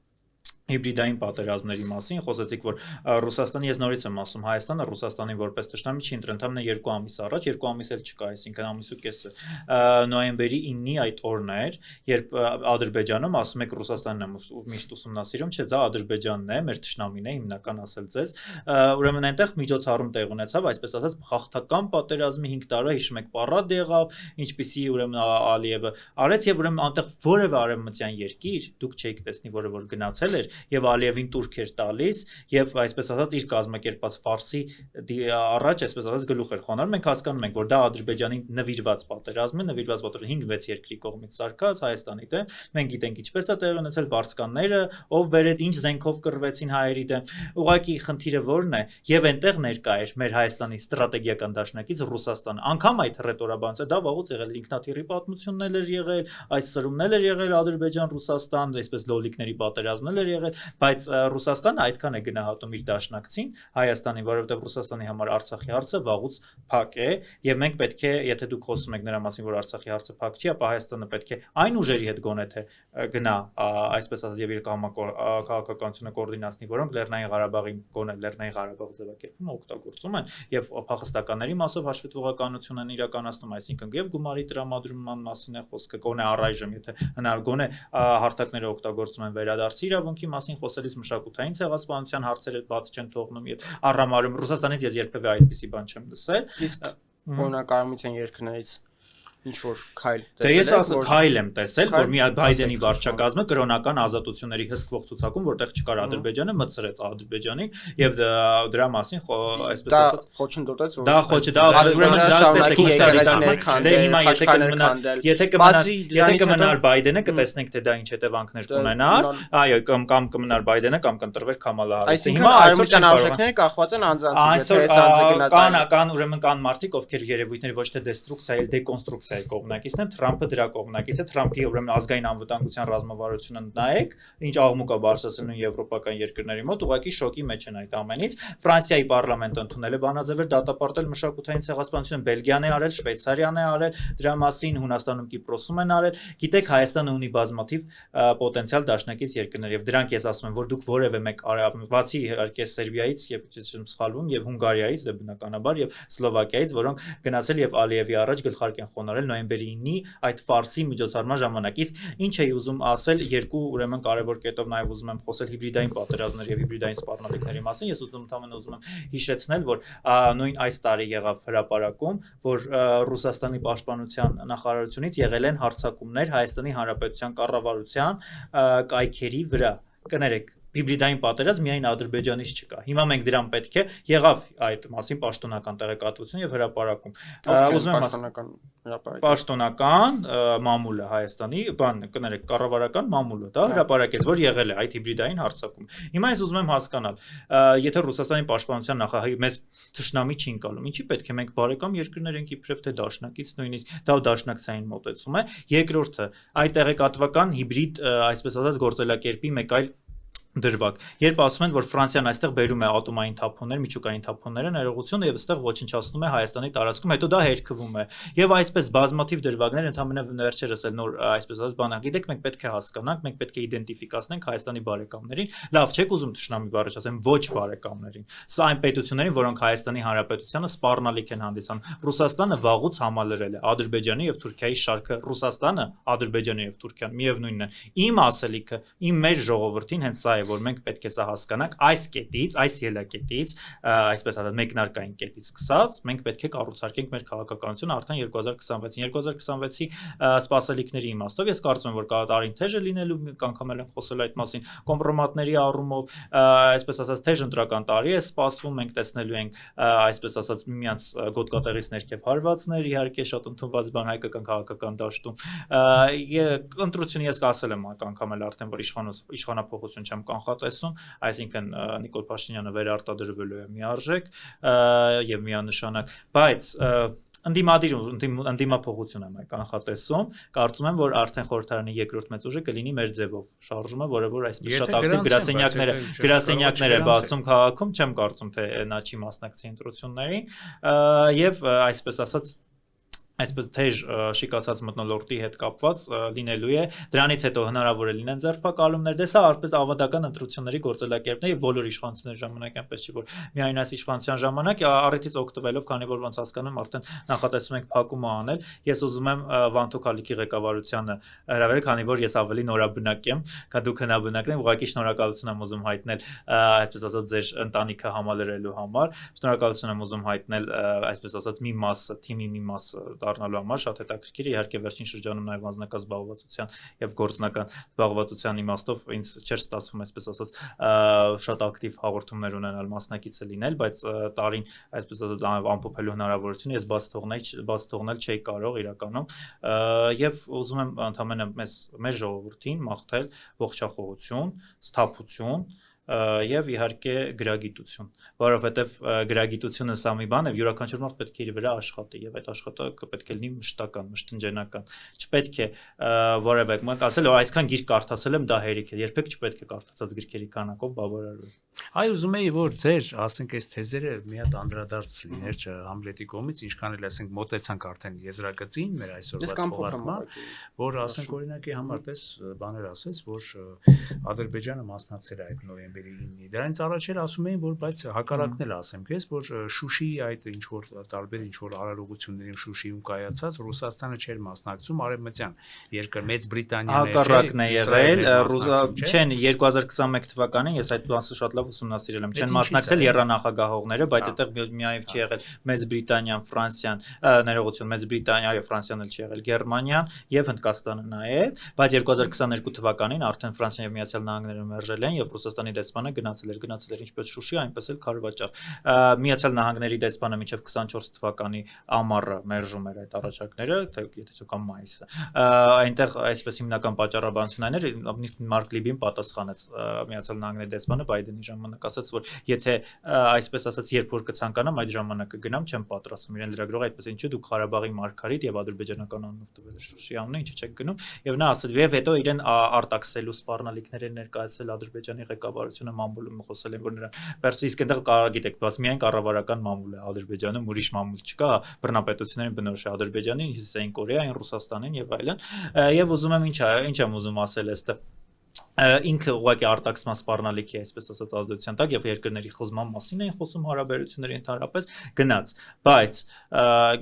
հիբրիդային պատերազմների մասին, խոսեցիք, որ Ռուսաստանը, ես նորից եմ ասում, Հայաստանը Ռուսաստանին որպես տշնամի չի ընտրել, ընդհանրապես 2 ամիս առաջ, 2 ամիս էլ չկա, այսինքն ամիս ու կեսը, նոյեմբերի 9-ի այդ օրն էր, երբ Ադրբեջանում ասում եք Ռուսաստանն է միշտ ուսումնասիրում, չէ, դա Ադրբեջանն է, մեր տշնամին է, հիմնական ասել ձեզ, ուրեմն այնտեղ միջոցառում տեղ ունեցավ, այսպես ասած, հաղթական պատերազմի 5 տարի, հիշում եք, պարադ եղավ, ինչպիսի ուրեմն Ալիևը արեց եւ ուրեմն այնտեղ որևէ արևմտյան երկիր, դուք չեք տեսնի, որը որ գնացել էր եւ Ալիևին турք էր տալիս եւ այսպես ասած իր կազմակերպած ֆարսի առաջ այսպես ասած գլուխ էր խոնարհում մենք հասկանում ենք որ դա Ադրբեջանի նվիրված պատերազմ է նվիրված պատերազմ 5-6 երկրի կողմից սարքած Հայաստանի դեմ մենք գիտենք ինչպես է տեղի ունեցել վարձկանները ով բերեց ինչ զենքով կռվեցին հայերի դեմ ուղղակի խնդիրը որն է եւ այնտեղ ներկա էր մեր Հայաստանի ստրատեգիական դաշնակից Ռուսաստանը անգամ այդ ռետորաբանությունը դա վաղուց եղել ինքնաթիռի պատմությունն էր եղել այս սրումն էր եղել Ադրբեջան-Ռուսաստան այսպես լոլիկների պատերազմն էր եղել բայց Ռուսաստանը այդքան է գնահատում իր դաշնակցին Հայաստանի որովհետեւ Ռուսաստանի համար Արցախի հարցը վաղուց փակ է եւ մենք պետք է եթե դուք խոսում եք նրա մասին որ Արցախի հարցը փակ չի ապա Հայաստանը պետք է այն ուժերի հետ գոնե թե գնա այսպես ասած եւ իր քաղաքականությունը կոորդինացնի որոնք Լեռնային Ղարաբաղի գոնե Լեռնային Ղարաբաղ ձևակերպումը օգտագործում են եւ փախստականների մասով հաշվետվողականություն են իրականացնում այսինքն եւ գումարի տրամադրման մասին է խոսքը գոնե առայժմ եթե հնար գոնե հարթակները օգտագործում են վերադարձի իրավունքի մասին խոսելիս մշակութային ցեղասպանության հարցերը բաց չեն թողնում եւ առամարում Ռուսաստանից ես երբեւե այդպիսի բան չեմ լսել իսկ օրինակ արմենիան երկրներից ինչ որ քայլ դե ես ասում քայլ եմ տեսել որ մի Բայդենի վարչակազմը կրոնական ազատությունների հսկվող ցուցակում որտեղ չկար Ադրբեջանը մտցրեց Ադրբեջանի եւ դրա մասին այսպես ասած խոչընդոտեց դա խոչը դա եթե կմնար Բայդենը կտեսնենք թե դա ինչ հետևանքներ կունենար այո կամ կմնար Բայդենը կամ կընտրվեր Քամալա Հարիսը հիմա այսօր արժեքները կախված են անձանցից կան ուրեմն կան մարդիկ ովքեր երևույթների ոչ թե դեստրուկցիա այլ դեկոնստրուկցիա կողմնակիցն են Թրամփը դրա կողմնակից է Թրամփի ուրեմն ազգային անվտանգության ռազմավարությունը նայեք ինչ աղմուկ է բարձրացնում եվրոպական երկրների մոտ ուղղակի շոկի մեջ են այդ ամենից Ֆրանսիայի պարլամենտը ընդունել է բանաձևեր դատապարտել մշակութային ցեղասպանությունը Բելգիան է արել Շվեյցարիան է արել դրա մասին Հունաստանում Կիպրոսում են արել գիտեք Հայաստանը ունի բազմաթիվ պոտենցիալ դաշնակից երկրներ եւ դրանք ես ասում եմ որ դուք որևէ մեկ բացի իհարկե Սերբիայից եւ չեմ սխալվում եւ Հունգարիայից դե բնականաբար եւ Սլովակիայից որոնք գնացել եւ Ալիևի առաջ գլխարկ են խոնարհել նոյեմբերի 9-ի այդ ֆարսի միջոցառման ժամանակ իսկ ինչ էի ուզում ասել երկու ուրեմն կարևոր կետով նաև ուզում եմ խոսել հիբրիդային պատերազմների եւ հիբրիդային սպառնալիքների մասին ես ընդհանրապես ուզում եմ հիշեցնել որ նույն այս տարի եղավ հրապարակում որ Ռուսաստանի պաշտպանության նախարարությունից եղել են հարձակումներ Հայաստանի Հանրապետության կառավարության կայքերի վրա կներեք հիբրիդային պատերազմ միայն Ադրբեջանից չկա։ Հիմա մենք դրան պետք է եղավ այդ մասին պաշտոնական տեղեկատվություն եւ հրապարակում։ Ուզում եմ պաշտոնական մամուլը Հայաստանի, բան կներեք, կառավարական մամուլը, դա հրապարակեց, որ եղել է այդ հիբրիդային հարձակում։ Հիմա ես ուզում եմ հասկանալ, եթե Ռուսաստանի պաշտպանության նախագահի մեզ թշնամի չի ընկալում, ինչի պետք է մենք բարեկամ երկրներ ենք իբրև թե դաշնակից նույնիսկ դա դաշնակցային մոտեցում է։ Երկրորդը, այդ տեղեկատվական հիբրիդ, այսպես ասած, գործելակերպի մեկ այլ դրվագ։ Երբ ասում են, որ Ֆրանսիան այստեղ բերում է ատոմային թափոններ, միջուկային թափոնները, ներողություն եւ այստեղ ոչնչացնում է Հայաստանի տարածքում, հետո դա հերքվում է։ Եվ այսպես բազմաթիվ դրվագներ ընդհանրապես վերջերս էլ նոր այսպես ասած բանակ։ Գիտեք, մենք պետք է հասկանանք, մենք պետք է իդենտիֆիկացնենք Հայաստանի բարեկամներին։ Լավ, չեք ուզում թշնամի բառը ասեմ, ոչ բարեկամներին։ Սա այն պետություններին, որոնք Հայաստանի Հանրապետությանը սպառնալիք են հանդիսանում։ Ռուսաստանը վաղուց համալրել է Ադրբեջանի եւ Թուրքիայի շարքը։ Ռուսաստանը, Ադրբեջանը եւ Թուրքիան միևնույնն է։ Իմ ասելիքը, իմ մեր ժողովրդին հենց սա է որ մենք պետք է սա հասկանանք այս կետից, այս ելակետից, այսպես ասած մեկնարկային կետից սկսած, մենք պետք է կառուցարկենք մեր քաղաքականությունը արդեն 2026-ի սպասելիքների իմաստով։ Ես կարծում եմ, որ տարին թեժ է լինելու, անգամ էլ ենք խոսել այդ մասին, կոմպրոմատների առումով, այսպես ասած թեժ ընտրական տարի է սպասվում, մենք տեսնելու ենք, այսպես ասած միմյանց գոտկատեղից ներքև հարվածներ, իհարկե շատ ընդունված բան հայկական քաղաքական դաշտում։ Ընտրությունը ես ասել եմ անգամ էլ արդեն, որ իշխանափոխություն չեմ կանխատեսում, այսինքն Նիկոլ Փաշինյանը վերարտադրվելու է միարժեք եւ միանշանակ, բայց ընդդիմափոխություն եմ կանխատեսում, կարծում եմ, որ արդեն խորհրդարանի երկրորդ մեծ ուժը կլինի մեր ձևով շարժումը, որը որ այսպես շատ ակտիվ գրասենյակներ է բացում քաղաքում, չեմ կարծում, թե նա չի մասնակցի ընտրություններին եւ այսպես ասած այսպես թեժ շիկացած մթնոլորտի հետ կապված լինելու է դրանից հետո հնարավոր է լինեն ձերբակալումներ դե սա արդպես ավանդական ընտրությունների գործելակերպն է եւ բոլոր իշխանությունների ժամանակ այնպես չի որ միայն այս իշխանության ժամանակ առիթից օգտվելով քանի որ ոնց հասկանում արդեն նախատեսում ենք փակումը անել ես ուզում եմ Վանթո Քալիքի ղեկավարությանը հրավերել քանի որ ես ավելի նորաբնակ եմ քան դուք հնաբնակն եք ուղղակի շնորհակալություն եմ ուզում հայտնել այսպես ասած ձեր ընտանիքը համալրելու համար շնորհակալություն եմ ուզում հայտնել այսպես ասած մի մասը թիմի մի մասը առնալու համար շատ հետաքրքիր է, իհարկե վերջին շրջանում նաև անձնական զբաղվածության եւ գործնական զբաղվածության իմաստով ինձ չէր ստացվում, այսպես ասած, շատ ակտիվ հաղորդումներ ունենալ, մասնակիցը լինել, բայց տարին, այսպես ասած, ամփոփելու հնարավորություն ես բաց թողնել չէի կարող իրականում, եւ ուզում եմ ընդհանրապես մեր ժողովրդին մաղթել ողջախոհություն, սթափություն եւ իհարկե գրագիտություն, որովհետեւ գրագիտությունը սա մի բան է, յուրաքանչյուր մարդ պետք է իր վրա աշխատի եւ այդ աշխատանքը պետք է լինի մշտական, մշտնջենական։ Չպետք է որևէ մոտ ասել, որ այսքան գիրք կարդացել եմ, դա հերիք է, երբեք չպետք է կարդացած գրքերի քանակով բավարարել։ Այ ուզում էի որ ձեր, ասենք այս թեզերը մի հատ անդրադարձ լիներ Համլետի կողմից, ինչքան էլ ասենք մոտեցանք արդեն եզրագծին մեր այսօրվա թողարկման, որ ասենք օրինակի համար տես բաներ ասես, որ Ադրբեջանը մասնակցել է այդ նոյեմբերի 9-ի։ Դրանից առաջ էլ ասում էին, որ բայց հակառակն էլ ասեմ քեզ, որ Շուշիի այդ ինչ որ տարբեր ինչ որ արարողություններին Շուշիում կայացած Ռուսաստանը չէր մասնակցում, արևմտյան երկր Մեծ Բրիտանիան հակառակն է եղել, չեն 2021 թվականին, ես այդ բանը շատ լավ ուսումնասիրել եմ, չեն մասնակցել երանախագահողները, բայց այդտեղ միայն չի եղել Մեծ Բրիտանիան, Ֆրանսիան, ներողություն, Մեծ Բրիտանիա, այո, Ֆրանսիան էլ չի եղել, Գերմանիան եւ Հնդկաստանը նաեւ, բայց 2022 թվականին արդեն Ֆրանսիան եւ Միացյալ Նահանգները մերժել են եւ Ռուսաստանի դեսպանը գնացել էր ինչպես Շուշի, այնպես էլ Քարվաճար։ Միացյալ Նահանգների դեսպանը մինչև 24 թվականի ամառը մերժում էր այդ առաջարկները, թե եթե կամ մայիսը։ Այնտեղ այսպես հիմնական պատճառաբանությունն էր, Մարկ Լիբին պատասխանեց Միացյալ Նահանգների դեսպանը Բայդենի ժամանակ ասաց, որ եթե այսպես ասած երբ որ կցանկանամ այդ ժամանակը գնամ, չեմ պատրաստվում իրեն լրագրող այդպես ինչու դուք Ղարաբաղի մարգարիտ եւ ադրբեջանական անունով տվել եք Շուշի անունը, ինչի չեք գնում եւ նա ասել եւ հետո իրեն արտաքսելու սպառնալիքներ ներկայացել Ադրբեջանի ղեկավարությունը մամուլում խոսել են որ նրան Պերսիսկ այնտեղ գիտեք, բայց միայն կառավարական մամուլ է Ադրբեջանում, ուրիշ մամուլ չկա, բռնապետություններին բնորոշ է Ադրբեջանին, Հյուսիսային Կորեային, Ռուսաստանին եւ այլն։ Եվ ուզում եմ ինչ եմ ուզում ասել այստեղ ինքը ուղղակի արտաքսման սպառնալիք է, այսպես ասած, ազդեցության տակ եւ երկրների խզման մասին էին խոսում հարաբերությունների ընդհանրապես գնաց, բայց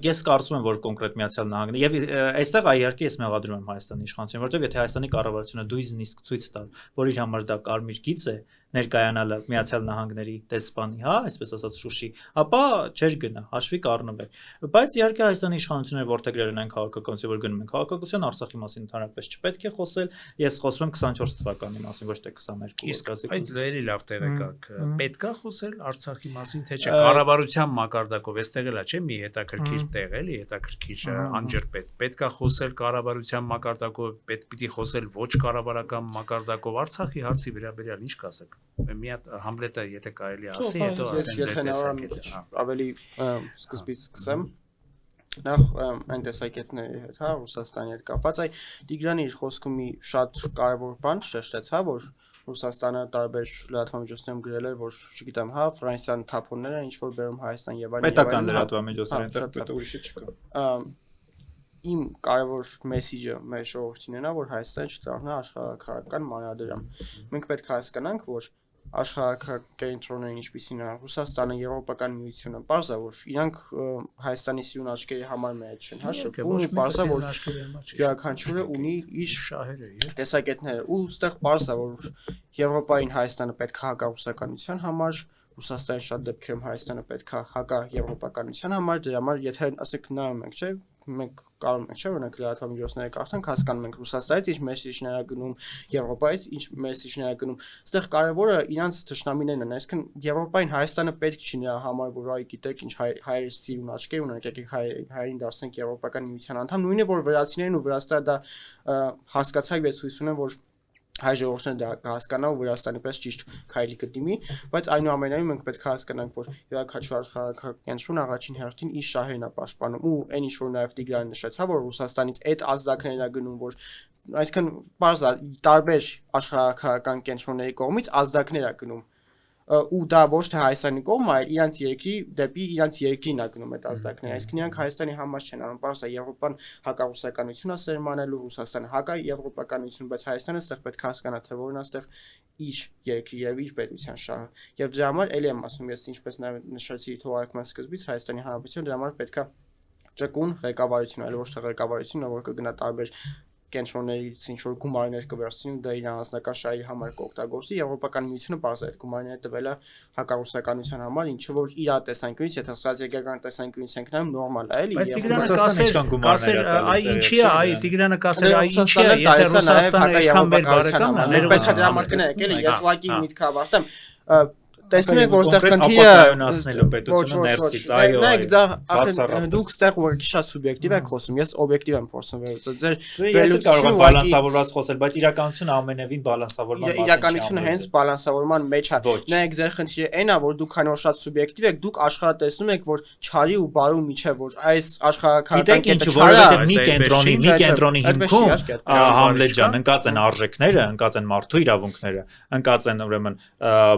ես կարծում եմ, որ կոնկրետ Միացյալ Նահանգները եւ այստեղ իհարկե ես մեղադրում եմ Հայաստանի իշխանությունը, որովհետեւ եթե Հայաստանի կառավարությունը դույզնիսկ ցույց տար, որ իր համար դա կարմիր գիծ է ներկայանալը Միացյալ Նահանգների դեսպանի, հա, այսպես ասած Շուշի, ապա չէր գնա, հաշվի կառնվեր։ Բայց իհարկե Հայաստանի իշխանությունները որտեղ գրել են քաղաքականություն, որ գնում են քաղաքականության, Արցախի մասին ընդհանրապես չպետք է խոսել, ես խոսում եմ 24 թվականի մասին, ոչ թե 22։ Իսկ այդ լրիվ լավ տեղեկակ, պետք է խոսել Արցախի մասին, թե չէ, կառավարության մակարդակով, այստեղ էլա չէ՞ մի հետաքրքիր տեղ էլի, հետաքրքիր անջրպետ, պետք է խոսել կառավարության մակարդակով, պիտի խոսել ոչ կառավարական մակարդակով Արցախի հարցի վերաբերյալ ինչ կասեք։ Մի հատ Համլետը եթե կարելի ասի, հետո ավելի սկզբից սկսեմ նախ այն տեսակետների հետ, հա, Ռուսաստանի հետ կապված, այ Տիգրանը իր խոսքում մի շատ կարևոր բան շեշտեց, հա, որ Ռուսաստանը տարբեր լրատվամիջոցներում գրել էր, որ չգիտեմ, հա, Ֆրանսիան թափոնները ինչ որ բերում Հայաստան եւ այլն, պետական լրատվամիջոցներ, այնտեղ ուրիշը չկա։ Իմ կարևոր մեսիջը մեր ժողովրդին է, որ Հայաստանը չդառնա աշխարհակահաղական մանրադրամ։ Մենք պետք է հասկանանք, որ աշխարհակահաղականությունները ինչպիսին են Ռուսաստանը, Եվրոպական միությունը, բարձ է, որ իրանք Հայաստանի սիրուն աչքերի համար մեջ չեն, հա, շփվում, բարձ է, որ յուրաքանչյուրը ունի իր շահերը, տեսակետները, ու այստեղ բարձ է, որ Եվրոպային Հայաստանը պետք է հակառուսականության համար, Ռուսաստանի շատ դեպքերում Հայաստանը պետք է հակաեվրոպականության համար, դրա համար եթե ասենք նայում ենք, չէ, մենք կարող ենք չէ օրինակ լրատվամիջոցները կարդանք, հասկանում ենք Ռուսաստանից ինչ մեսիջներ է գնում, Եվրոպայից ինչ մեսիջներ է գնում։ Այստեղ կարևորը իրանց թշնամիներն են, այսինքն Եվրոպային Հայաստանը պետք չի նրա համար, որ այ գիտեք ինչ հայեր սիրուն աչքեր ունեն, եկեք հայերին դարձնենք Եվրոպական միության անդամ, նույնը որ վրացիներն ու Վրաստանը դա հասկացավ, ես հույս ունեմ, որ հայ ժողովուրդները դա կհասկանա ու Վրաստանի պես ճիշտ քայլի կդիմի, բայց այնուամենայնիվ մենք պետք է հասկանանք, որ յուրաքանչյուր աշխարհակահաղականություն առաջին հերթին իր շահերն է պաշտպանում ու այն ինչ որ նաև Տիգրանը նշեց, հա, որ Ռուսաստանից այդ ազդակներն է գնում, որ այսինքն բարձր տարբեր աշխարհակահաղական կենտրոնների կողմից ազդակներ է գնում ու դա ոչ թե Հայաստանի կողմը, այլ իրանց երկրի դեպի իրանց երկրին է գնում այդ ազդակները, այսինքն իրանք Հայաստանի համար չեն անում, բարձր Եվրոպան հակառուսականություն է սերմանելու, Ռուսաստանը հակաեվրոպականություն, բայց Հայաստանը այստեղ պետք է հասկանա, թե որն է այստեղ իր երկրի եւ իր պետության շահը։ Եվ դրա համար ելի եմ ասում, ես ինչպես նաեւ նշեցի թողարկման սկզբից Հայաստանի Հանրապետությունը դրա համար պետք է ճկուն ղեկավարություն, այլ ոչ թե ղեկավարությունը, որ կգնա տարբեր կենտրոններից ինչ որ գումարներ կվերցնի ու դա իր անձնական շահերի համար կօգտագործի Եվրոպական միությունը բարձր այդ գումարները տվել է հակառուսականության համար ինչը որ իր տեսանկյունից եթե ստրատեգիական տեսանկյունից ենք նայում նորմալ է էլի Բայց Տիգրանը կասեր այ ինչի է եթե Ռուսաստանը այդքան մեր բարեկամն է պետք է դրա համար կներեք էլի ես ուղղակի միտքը ավարտեմ տեսնում եք որտեղ խնդիրը ապակայունացնելու պետությունը ներսից այո նայեք դա ախր դուք ստեղ ուղղակի շատ սուբյեկտիվ եք խոսում ես օբյեկտիվ եմ փորձում վերցնել ձեր ես կարող եմ բալանսավորված խոսել բայց իրականությունը ամենևին բալանսավորման մասին իրականությունը հենց բալանսավորման մեջ է նայեք ձեր խնդիրը այն է որ դուք քանի որ շատ սուբյեկտիվ եք դուք աշխարհը տեսնում եք որ չարի ու բարու միջև որ այս աշխարհական կետը որովհետև մի կենտրոնի հիմքում Համլետ ջան ընկած են արժեքները ընկած են մարդու իրավունքները ընկած են ուրեմն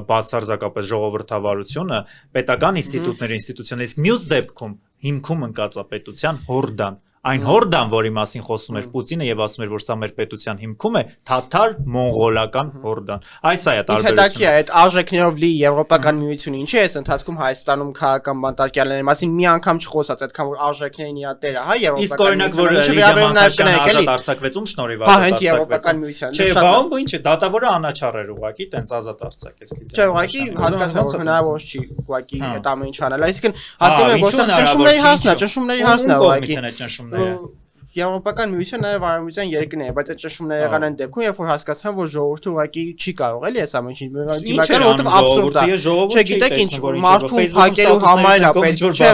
բացարձակապես ժողովրդավարությունը պետական ինստիտուտների ինստիտուցիաների իսկ մյուս դեպքում հիմքում ընկած է պետության հորդան այն հորդան որի մասին խոսում էր Պուտինը եւ ասում էր որ սա մեր պետության հիմքում է թաթար մոնղոլական հորդան այս է տարբերությունը այդ արժեքներով լի եվրոպական միությունը ինչի է ընթացքում Հայաստանում քաղաքական բանտարկյալների մասին մի անգամ չխոսած այդքան որ արժեքներին իա տերը հա իսկ օրինակ որ Լիգա արտարցակվեցում շնորհիվ հենց եվրոպական միության չէ բան ինչ է դատավորը անաչառ էր ուղակի տենց ազատ արտացակեց Լիգա չէ ուղակի հասկացա որ հնարավոր չի ուղակի այդ ամեն ինչ անել այսինքն հասկանում եք որ ճնշումների հասնա ուղակի Եվրոպական միությունը նաև արևմտյան երկրներ է, բայց այդ ճնշումները եղան այն դեպքում, երբ որ հասկացան, որ ժողովուրդը ուղղակի չի կարող էլի այս ամեն ինչը դիմակայել, որովհետև աբսուրդ է։ Չէ, գիտեք ինչ, մարդուն փակելու համար է պետք, չէ,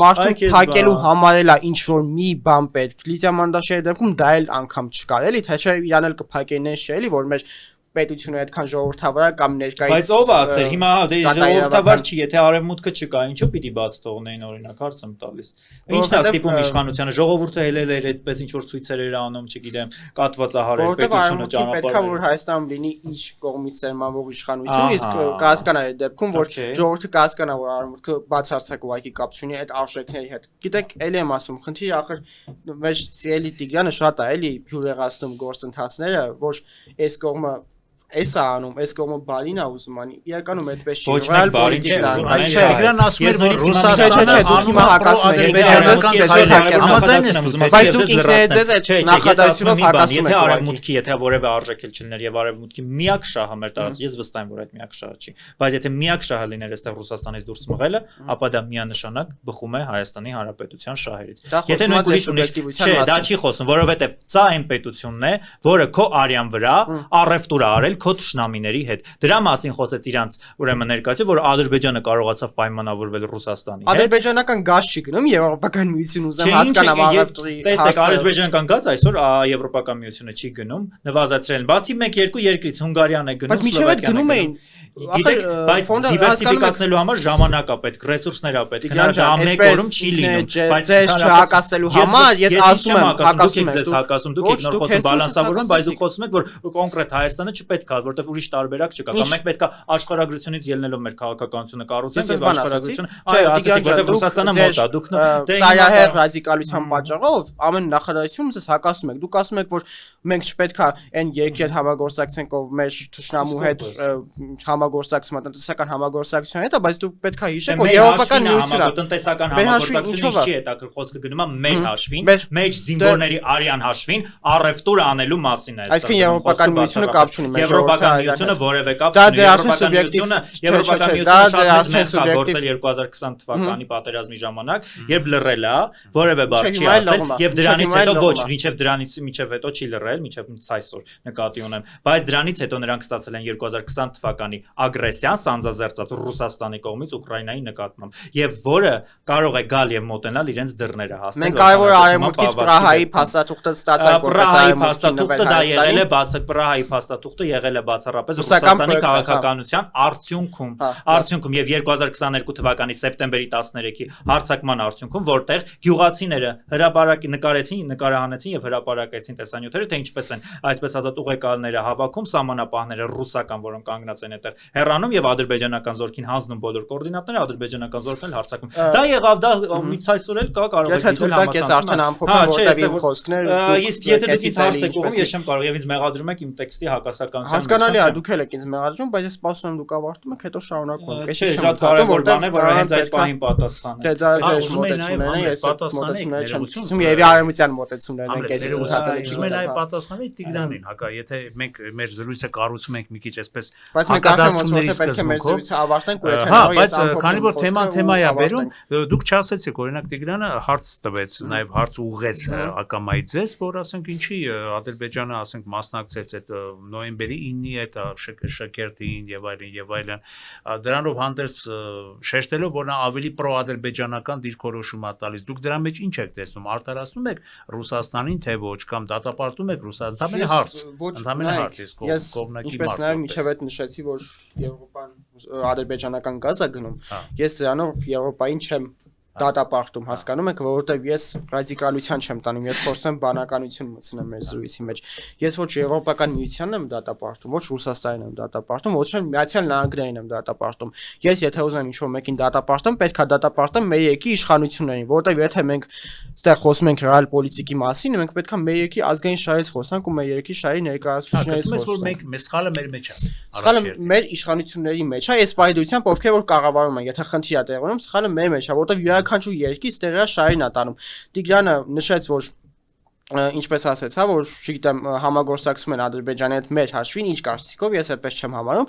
մարդուն փակելու համար է ինչ որ մի բան պետք։ Լիդիա Մանդաշյանի դեպքում դա էլ անգամ չկար, էլի, թե չէ իրան էլ կփակեին էս չէ, էլի, որ մեր պետությունը այդքան ժողովրդավար կամ ներկայիս բայց ով ասեր հիմա դե ժողովրդավար չի եթե արևմուտքը չկա ինչու պիտի բաց թողնեին օրինակ հարց եմ տալիս ինչն է ստիպում իշխանությանը ժողովուրդը հելել էր այդպես ինչ որ ցույցեր էր անում չգիտեմ կատվածահարել պետությունը ճանապարհ պետքա որ Հայաստանում լինի ինչ կողմից սերմանվող իշխանություն իսկ կհասկանա այդ դեպքում որ ժողովուրդը կհասկանա որ արևմուտքը բացարձակ ուղղակի կապ չունի այդ արժեքների հետ գիտեք էլի եմ ասում խնդիրը ախր մեր սիրելի Տիգրանը շատ է էլի հյուրեղացնում գործընթացները որ այս կողմը Էսա անում, այս կողմը բարին է ուզում անի, իրականում այդպես չի, ռեալ պոլիտիկան, այս չէ, Տիգրան ասում էր, որ Ռուսաստանը դուք հիմա հակասում եք, բայց դուք ինքներդ ձեզ այդ նախադասությունով հակասում եք, եթե արևմուտքի, եթե որևէ արժեք չլիներ եւ արևմուտքի միակ շահը մեր տարածք, ես վստահ եմ, որ այդ միակ շահը չի, բայց եթե միակ շահը լիներ այստեղ Ռուսաստանից դուրս մղելը, ապա դա միանշանակ բխում է Հայաստանի Հանրապետության շահերից։ Եթե նույն ուրիշ չէ, դա չի խոսում, որովհետեւ սա այն պետությունն է, որը քո արյան վրա առևտուր է արել քո թշնամիների հետ։ Դրա մասին խոսեց իրանց ուրեմն ներկայացը, որ Ադրբեջանը կարողացավ պայմանավորվել Ռուսաստանի հետ։ Ադրբեջանական գազ չի գնում Եվրոպական միություն ուզեմ հասկանամ առևտրի հարցը։ Տեսեք, ադրբեջանական գազ այսօր Եվրոպական միությունը չի գնում, նվազեցրել են։ Բացի 1-2 երկրից Հունգարիան է գնում, բայց միջև այդ գնում էին։ Գիտեք, բայց դիվերսիֆիկացնելու համար ժամանակ է պետք, ռեսուրսներ է պետք։ Հնարավոր է մեկ օրում չի լինում, բայց ձեզ չհակասելու համար ես ասում եմ, հակասում եք, ձեզ հակասում, դուք եք նոր խոսում բալանսավորում, բայց դուք խոսում եք, որ կոնկրետ Հայաստանը չպետք է, որտեղ ուրիշ տարբերակ չկա, կամ մենք պետք է աշխարհագրությունից ելնելով մեր քաղաքականությունը կառուցենք եւ աշխարհագրությունը, այո, ասեցիք, որտեղ Ռուսաստանը մոտ է, դուք ծայրահեղ ռադիկալության պատճառով ամեն նախադասությունում ձեզ հակասում եք, դուք ասում եք, որ մենք չպետք է այն երկրի հետ համագործակցենք, ով մեր թշնամու հետ համագործակցում, տնտեսական համագործակցության հետ, բայց դուք պետք է հիշեք, որ Եվրոպական միությունը տնտեսական համագործակցությունը չի հետաքրքիր խոսքը գնում է մեր հաշվին, մեր զինվորների արյան հաշվին, առևտուր անելու մասին է։ Այսինքն Եվրոպական միությունը կապ չունի մեր Եվրոպական միությունը որևէ կապ չունի։ Եվրոպական միությունը շատ մեծ գործել 2020 թվականի պատերազմի ժամանակ, երբ լռել է, որևէ բառ չի ասել եւ դրանից հետո ոչ, մինչեւ հետո չի լռել, մինչեւ այսօր նկատի ունեմ, բայց դրանից հետո նրանք ստացել են 2020 թվականի ագրեսիան սանձազերծած Ռուսաստանի կողմից Ուկրաինայի նկատմամբ եւ որը կարող է գալ եւ մոտենալ իրենց դռները հասնել։ Մենք կարևոր է արևմուտքից Պրահայի փաստաթուղթը ստացանք որպես փաստաթուղթը դա եղել է Պրահայի փաստաթուղթը եղել է բացառապես Ռուսաստանի քաղաքականության արդյունքում եւ 2022 թվականի սեպտեմբերի 13-ի հարձակման արդյունքում որտեղ գյուղացիները նկարահանեցին եւ հրապարակեցին տեսանյութերը թե ինչպես են այսպես ասած ուղեկալները հավաքում սահմանապահները ռուսական որոնք կանգնած են այդտեղ հեռանում եւ ադրբեջանական զորքին հանձնում բոլոր կոորդինատները ադրբեջանական զորքն էլ հարձակում դա եղավ դա մից այսօր էլ կա կարող է դիտել համացանցում իսկ եթե դուք ինձ հարց եք ուղղում ես չեմ կարող եւ ինձ մեղադրում եք իմ տեքստի հակասականությամբ Հասկանալի է, դուք էլ եք ինձ մեղադրում, բայց ես սպասում եմ դուք ավարտում եք, հետո շարունակում եք։ Չէ, շատ կարևոր բան է, որ հենց այդ պահին պատասխանը։ Դե դա ձեր մոտեցումներն են, ես մոտեցումները չեմ ցույցում եւ արեմության մոտեցումներն են, քեզ ընդհատել եք։ Ուրեմն այ պատասխանի Տիգրանին, հակա, եթե մենք մեր զրույցը կառուցում ենք մի քիչ այսպես բայց մենք արդեն ոնց որ պետք է մեր զրույցը ավարտենք ու եթե հա, նոր բայց քանի որ թեման թեմա է բերում, դուք չասեցիք, օրինակ Տիգրանը հարց տվեց, նաև հարց ուղղեց ակամայի ձեզ, որ ասենք ինչի Ադրբեջանը ասենք մասնակցեց այդ նոյեմբերի 9-ի այդ շքերթին եւ այլն, դրանով հանդերձ շեշտելով, որ նա ավելի պրոադրբեջանական դիրքորոշում է տալիս։ Դուք դրա մեջ ինչ եք տեսնում, արդարացնում եք Ռուսաստանին, թե ոչ, կամ դատապարտում եք Ռուսաստանը, ընդհանրապես հարց, ես կողմնակի մարդ։ Ինչպես նաև միջև այդ նշեցի, որ Եվրոպան ադրբեջանական գազ է գնում, ես դրանով Եվրոպային չեմ դատապարտում, հասկանում եք, որովհետև ես ռադիկալության չեմ տանում, ես փորձեմ բանականություն մտցնեմ մեր զրույցի մեջ։ Ես ոչ Եվրոպական միությանն եմ դատապարտում, ոչ Ռուսաստանին եմ դատապարտում, ոչ Միացյալ Նահանգներին եմ դատապարտում։ Ես եթե ուզեմ ինչ-որ մեկին դատապարտեմ, պետք է դատապարտեմ մեր երկրի իշխանություններին, որովհետև եթե մենք այստեղ խոսում ենք ռեալ պոլիտիկի մասին, մենք պետք է մեր երկրի ազգային շահից խոսանք ու մեր երկրի շահի ներկայացուցիչներից խոսանք։ Որ մենք սխալը մեր մեջ է։ Սխալը մեր իշխանությունների մեջ է, այս պայդությամբ ովքեր որ կառավարում են, եթե խնդիր է տեղի ունենում, սխալը մեր մեջ է, որովհետև յուրաքանչյուր երկրից տեղի շահին է տանում։ Տիգրանը նշեց, որ ինչպես ասեց, հա, որ չգիտեմ, համագործակցում են Ադրբեջանի հետ մեր հաշվին, ինչ կարծիքով, ես այդպես չեմ համարում։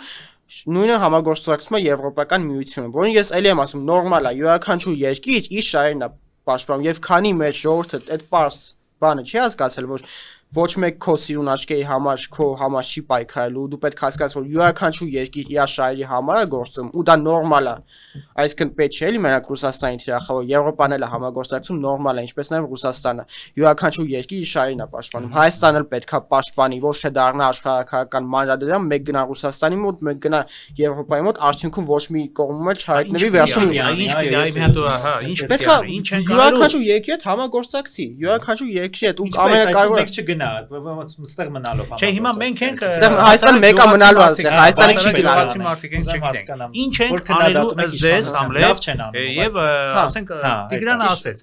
Նույնը համագործակցում է Եվրոպական միությունը, որին ես ելի եմ ասում, նորմալ է, յուրաքանչյուր երկիր իր շահերն է պաշտպանում, եւ քանի մեր ժողովուրդը այդ պարզ բանը չի հասկացել, որ ոչ մեկ քո սիրուն աչքերի համար քո համար չի պայքարելու, դու պետք է հասկանաս, որ յուրաքանչյուր երկիր իր շահերի համար է գործում, ու դա նորմալ է։ Այսինքն պետք չէ էլի մենակ Ռուսաստանի թիրախավոր, Եվրոպան էլ է համագործակցում, նորմալ է, ինչպես նաև Ռուսաստանը։ Յուրաքանչյուր երկիր իր շահերն է պաշտպանում։ Հայաստանը էլ պետք է պաշտպանի, ոչ թե դառնա աշխարհակահական մանրադրամ, մեկ գնա Ռուսաստանի մոտ, մեկ գնա Եվրոպայի մոտ, արդյունքում ոչ մի կողմում էլ չհայտնվի վերջում։ Պետք է յուրաքանչյուր երկրի հետ համագործակցի, յուրաքանչյուր երկրի հետ ու ամենակարևորը Ստեղ մնալով։ Չէ, հիմա մենք ենք Հայաստանը մեկը մնալու այստեղ, Հայաստանը չի գնալու մարդիկ ենք չգիտենք։ Ինչ ենք անելու ըստ ձեզ Համլետ եւ ասենք Տիգրանը ասեց։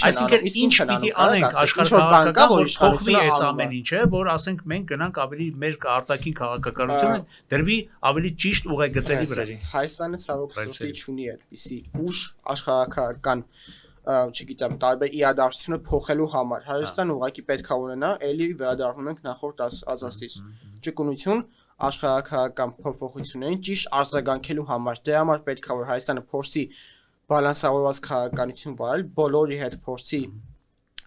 Այսինքն ինչ պիտի անենք աշխարհակահաղական, որ փոխվի այս ամեն ինչը, որ ասենք մենք գնանք ավելի մեր արտաքին քաղաքականությունը դրվի ավելի ճիշտ ուղեգծերի վրա։ Հայաստանը ցավոք սրտի չունի այդպիսի ուժ աշխարհակահաղական չգիտեմ, տարբեր իրադարձությունները փոխելու համար Հայաստանը ուղղակի պետք է ունենա, ելի վերադառնում ենք նախորդ ասածից, ճկունություն աշխարհակահաղական փոփոխություններին ճիշտ արձագանքելու համար, դրա համար պետք է որ Հայաստանը փորձի բալանսավորված քաղաքականություն վարել, բոլորի հետ փորձի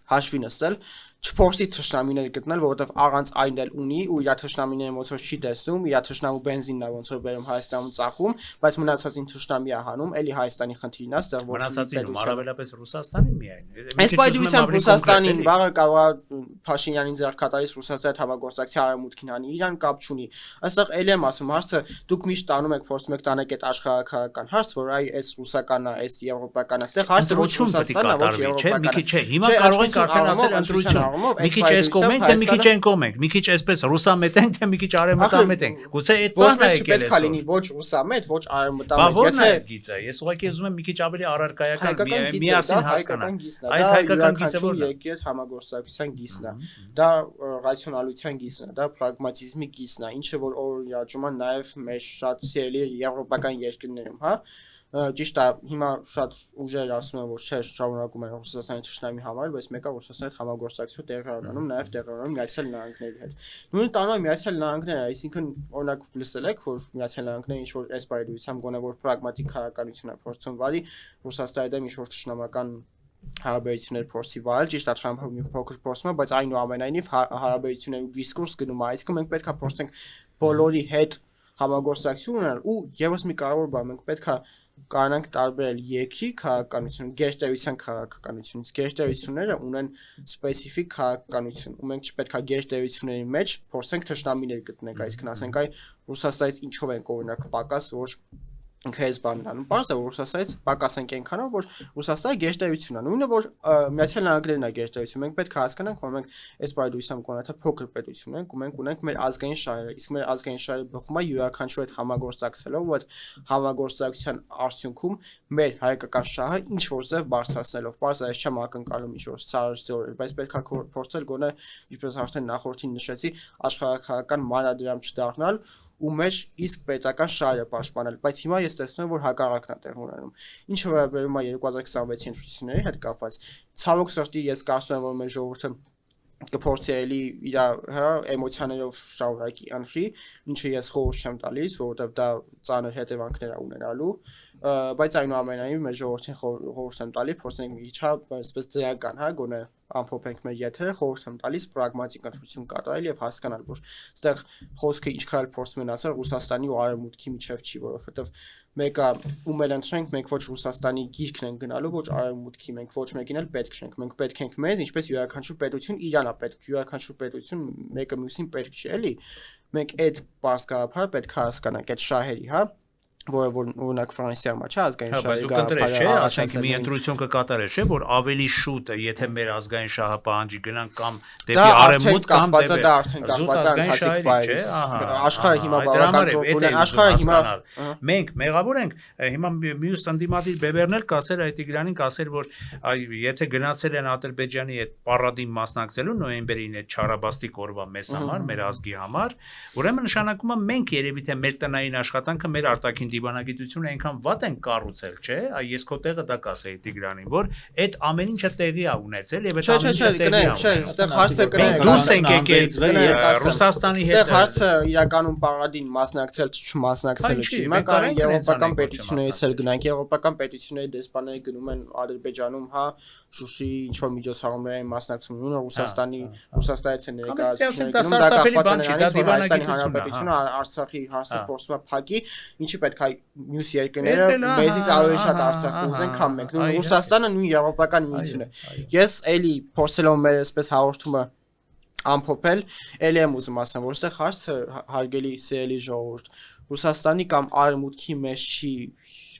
հաշվի նստել, չփորձի թշնամիներ գտնել, որովհետև առանց այն էլ ունի ու իր թշնամիները ոնց որ չի տեսնում, իր թշնամու բենզինն է ոնց որ բերում Հայաստանում ծախում, բայց մնացածին թշնամի է հանում, էլի Հայաստանի խնդիրն է, այստեղ ոչ մի պետություն, առավելապես Ռուսաստանի միայն։ Այս պայթյունությամբ Ռուսաստանին վաղը կարող է Փաշինյանին ձեռքատարից Ռուսաստանի հետ համագործակցի արևմուտքին անի, իրան կապ չունի։ Այստեղ էլի եմ ասում, հարցը դուք միշտ տանում եք, փորձում եք տանեք այդ աշխարհակահաղական հարց, որ այ այս ռուսականն է, այս եվրոպական է, այստեղ հարցը ոչ Ռուսաստանն է, ոչ եվրոպական է։ Չէ, հիմա կարող ենք արդեն ասել ընտրություն։ Մի քիչ այս կողմենք, թե մի քիչ այն կողմենք, մի քիչ այսպես ռուսամետ ենք, թե մի քիչ արևմտամետ ենք։ Գուցե այդ բանը է եկել պետք է լինի ոչ ռուսամետ, ոչ արևմտամետ։ Եթե գիծը, ես ուղղակի ուզում եմ մի քիչ ավելի առարկայական միասին հասկանալ։ Այդ հայկական գիծը որ երկի հետ համագործակցության գիծն է։ Դա ռացիոնալության գիծն է, դա պրագմատիզմի գիծն է, ինչը որ օրինաչում է նաև մեր շատ սիրելի եվրոպական երկրներում, հա։ Ճիշտ է, հիմա շատ ուժեր ասում են, որ չէ, շարունակում են Ռուսաստանի թշնամի համար, բայց մեկը Ռուսաստանի հետ համագործակցություն տեղի ունենում, նաև տեղի ունենում Միացյալ Նահանգների հետ։ Նույն տանում Միացյալ Նահանգները, այսինքն օրինակ լսել եք, որ Միացյալ Նահանգները ինչ որ այս բարեդրությամբ գոնե որ պրագմատիկ քաղաքականություն է փորձում վարի, Ռուսաստանի դեմ ինչ որ թշնամական հարաբերություններ փորձի վարել, ճիշտ է, Թրամփը մի փոքր փորձում է, բայց այնուամենայնիվ հարաբերությունների դիսկուրս գնում է, այսինքն մենք պետք է փորձենք բոլորի հետ համագործակցություն ունենալ ու եւս մի կարևոր բան, մենք պետք է կարողանանք տարբերել երկրի քաղաքականություն, գերտերության քաղաքականությունից։ Գերտերությունները ունեն սպეციფიկ քաղաքականություն, ու մենք չպետք է գերտերությունների մեջ փորձենք թշնամիներ գտնենք, այսինքն ասենք այ Ռուսաստանից ինչով ենք օրինակ պակաս, որ քեզ բանն բարձր որ Ռուսաստանից պակաս ենք այնքանով որ Ռուսաստանը գերտերություն է նույնը որ Միացյալ Նահանգներն է գերտերություն մենք պետք է հասկանանք որ մենք այս բարդույթում կոնա թե փոքր պետություն ենք ու մենք ունենք մեր ազգային շահերը իսկ մեր ազգային շահերը բխում է յուրաքանչյուր այդ համագործակցելով ու այդ համագործակցության արդյունքում մեր հայկական շահը ինչ որ ձև բարձրացնելով բարձր այս չեմ ակնկալում ինչ որ ծառայություններ բայց պետք է փորձել գոնե ինչպես արդեն նախորդին նշեցի աշխարհակահաղական մանրադրամ չդառնալ ու մեր իսկ պետական շահերը պաշտպանել, բայց հիմա ես տեսնում եմ, որ հակառակն է տեղ ունենում։ Ինչը վերաբերում է 2026 ընտրությունների հետ կապված, ցավոք սրտի ես կարծում եմ, որ մեր ժողովուրդը կփորձի էլի իր էմոցիաներով շարունակի անխի, ինչը ես խորհուրդ չեմ տալիս, որովհետև դա ծանր հետևանքներ է ունենալու, բայց այնուամենայնիվ մեր ժողովրդին խորհուրդ եմ տալի, փորձենք մի քիչ այսպես դրական, գոնե ամփոփենք մեր եթերը, խորհուրդ եմ տալիս պրագմատիկ ընտրություն կատարել եւ հասկանալ, որ այստեղ խոսքը ինչքան էլ փորձում են ասել Ռուսաստանի ու Արևմուտքի միջև չի, որովհետեւ մեկը ում էլ ընտրենք, մենք ոչ Ռուսաստանի գիրքն ենք գնալու, ոչ Արևմուտքի, մենք ոչ մեկին էլ պետք չենք, մենք պետք ենք մեզ, ինչպես յուրաքանչյուր պետություն իրան է պետք, յուրաքանչյուր պետություն մեկը մյուսին պետք չի, էլի։ Մենք այդ բարձրահարփար պետք է հասկանանք այդ շահերի, որը որ օրինակ Ֆրանսիա մա չէ ազգային շահի գարփարը, չէ, ասենք մի ընտրություն կկատարել, չէ, որ ավելի շուտ է, եթե մեր ազգային շահը պահանջի գնանք կամ դեպի արևմուտք կամ դեպի դա արդեն կախված է ընթացիկ բայից, աշխարհը հիմա բավական աշխարհը հիմա մենք մեղավոր ենք, հիմա մյուս ընդդիմադիր բեբերն էլ կասեր այդ Տիգրանին կասեր, որ եթե գնացել են Ադրբեջանի այդ պարադին մասնակցելու նոյեմբերին այդ չարաբաստիկ օրվա մեզ համար, մեր ազգի համար, ուրեմն նշանակում է մենք երևի թե մեր տնային աշխատանքը, մեր արտաքին դիվանագիտությունը այնքան վատ են կառուցել, չէ՞, ես քո տեղը դա կասեի Տիգրանին, որ այդ ամեն ինչը տեղի է ունեցել եւ այդ ամեն ինչը տեղի է ունեցել։ Չէ, այստեղ հարցը կնենք դուրս ենք եկել Ռուսաստանի հետ։ Այստեղ հարցը իրականում պարադին մասնակցել չմասնակցելը չի։ Հիմա կարող եվրոպական պետություններից էլ գնանք, եվրոպական պետությունների դեսպանները գնում են Ադրբեջանում, Շուշի ինչ որ միջոցառումների մասնակցում ունեն Ռուսաստանից են ներկայացուցիչները գնում, դա կապված է նրանից, որ Հայաստանի Հանրապետությունը Արցախի հարցը փորձում է փակի, ինչի պետք է մյուս երկրները մեզից ավելի շատ Արցախը ուզեն, քան մենք։ Ռուսաստանը նույն եվրոպական միությունն է։ Ես էլի փորձելով մեր այսպես հաղորդումը ամփոփել, էլի եմ ուզում ասեմ, որ այստեղ հարցը հարգելի սիրելի ժողովուրդ, Ռուսաստանի կամ Արևմուտքի մեջ չի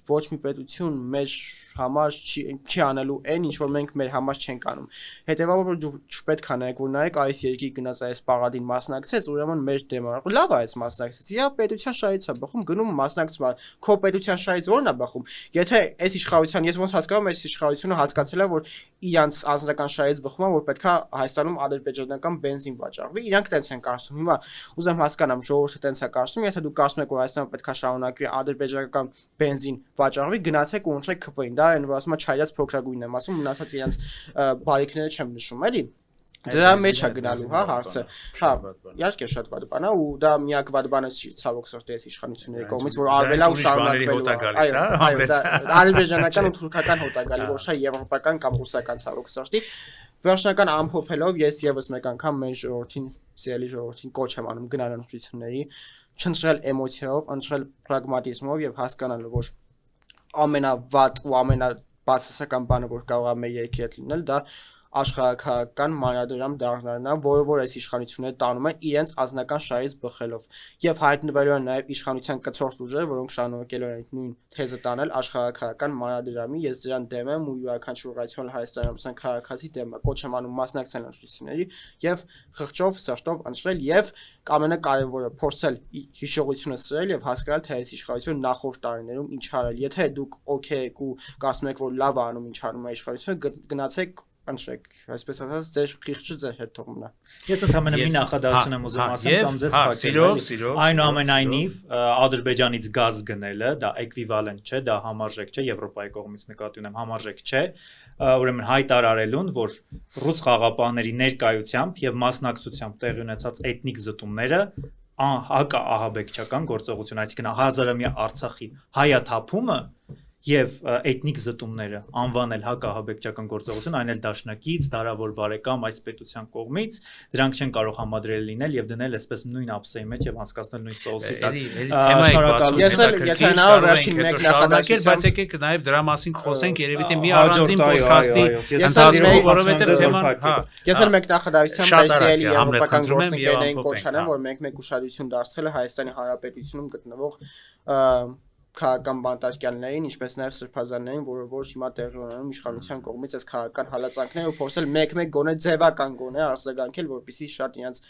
ոչ մի պետություն մեր համար չի անելու այն ինչ որ մենք մեր համար չենք անում։ Հետևաբար չպետք է նայեք որ նայեք այս երկրի գնաց այս պարադին մասնակցեց, ուրեմն մեր դեմը լավ է այս մասնակցեց։ Իա պետության շահից է բխում, գնում մասնակցում է, քո պետության շահից ո՞րն է բխում։ Եթե այս իշխանության, ես ոնց հասկանում եմ, այս իշխանությունը հասկացել է որ իրանց անձնական շահից բխում է, որ պետքա Հայաստանում ադրբեջանական բենզին վաճառվի։ Իրանք տենց են կարծում։ Հիմա ուզեմ հասկանամ ժողովուրդը տենց է կարծում, եթե դուք կարծում եք որ Հայաստանը պետքա շարունակի ադրբեջանական բենզին վաճառվի, գնացեք ու ընտրեք ԿՊ-ին։ Դա այն ասում է չայած փոքրագույնն եմ ասում, մնացած իրենց բարիկները չեմ նշում, էլի։ Դրա մեջ է գնալու, հարցը։ Իհարկե շատ վատ բան է ու դա միակ վատ բանը չի ցավոք սրտի այս իշխանությունների կողմից, որ արվելա ու շարունակվելու։ Այո, դա ադրբեջանական ու թուրքական հոտ է գալի, ոչ թե եվրոպական կամ ռուսական ցավոք սրտի։ Վերջնական ամփոփելով ես եւս մեկ անգամ մեր ժողովրդին, սիրելի ժողովրդին կոչ եմ անում գնալ ընտրությունների, չընտրել էմոցիայով, ընտրել պրագմատիզմով եւ հասկանալու, որ ամենավատ ու ամենաբացասական բանը որ կարող է մեր երկրի հետ լինել, դա աշխարհակահաղական մանրադրամ դառնալն է, որը որ այս իշխանությունները տանում են իրենց անձնական շահից բխելով եւ հայտնվելու են նաեւ իշխանության կցորդ ուժեր, որոնք շարունակելու են նույն թեզը տանել աշխարհակահաղական մանրադրամի, ես դրան դեմ եմ ու յուրաքանչյուր ռացիոնալ հայաստանյան քաղաքացի դեմ է, կոչ եմ անում մասնակցել ընտրությունների եւ խղճով սրտով ընտրել եւ ամենակարևորը փորձել հիշողությունը սրել եւ հասկանալ թե այս իշխանությունը նախորդ տարիներում ինչ արել, եթե դուք օքեյ եք ու կարծում եք որ լավ է անում ինչ անում է իշխանությունը, գնացեք անշեք, այսպես ասած, ձեր խիղճը ձեր հետ թողումն է։ Ես ընդհանրապես մի նախադասություն եմ ուզում ասեմ կամ ձեզ փակել։ Այնուամենայնիվ Ադրբեջանից գազ գնելը դա էկվիվալենտ չէ, դա համարժեք չէ, Եվրոպայի կողմից նկատի ունեմ, համարժեք չէ։ Ուրեմն հայտարարելուն, որ ռուս խաղաղապահների ներկայությամբ եւ մասնակցությամբ տեղի ունեցած էթնիկ զտումները հակաահաբեկչական գործողություն, այսինքն հազարամյա Արցախի հայաթափումը եւ էթնիկ զտումները անվանել հակահաբեկչական գործողություն, այն էլ դաշնակից, դարավոր բարեկամ այս պետության կողմից, դրանք չեն կարող համադրել լինել եւ դնել այսպես նույն ափսեի մեջ եւ անցկացնել նույն սոուսի տակ։ Շնորհակալ։ Ես էլ եթե հնարավոր վերջին մեկ նախադասություն, բայց եկեք նաեւ դրա մասին խոսենք, երևի թե մի առանձին ոդքասթի ընթացքում, որովհետեւ թեման, ես էլ մեկ նախադասություն բացել եվրոպական գործընկերներին կոչ անեմ, որ մենք մեկ ուշադրություն դարձրել է Հայաստանի Հանրապետությունում գտնվող քաղաքական բանտարկյալներին, ինչպես նաև սրբազաններին, որ հիմա տեղի ունենում իշխանության կողմից այս քաղաքական հալածանքները ու փորձել մեկ-մեկ գոնե ձևական գոնե արձագանքել, որպեսզի շատ իրենց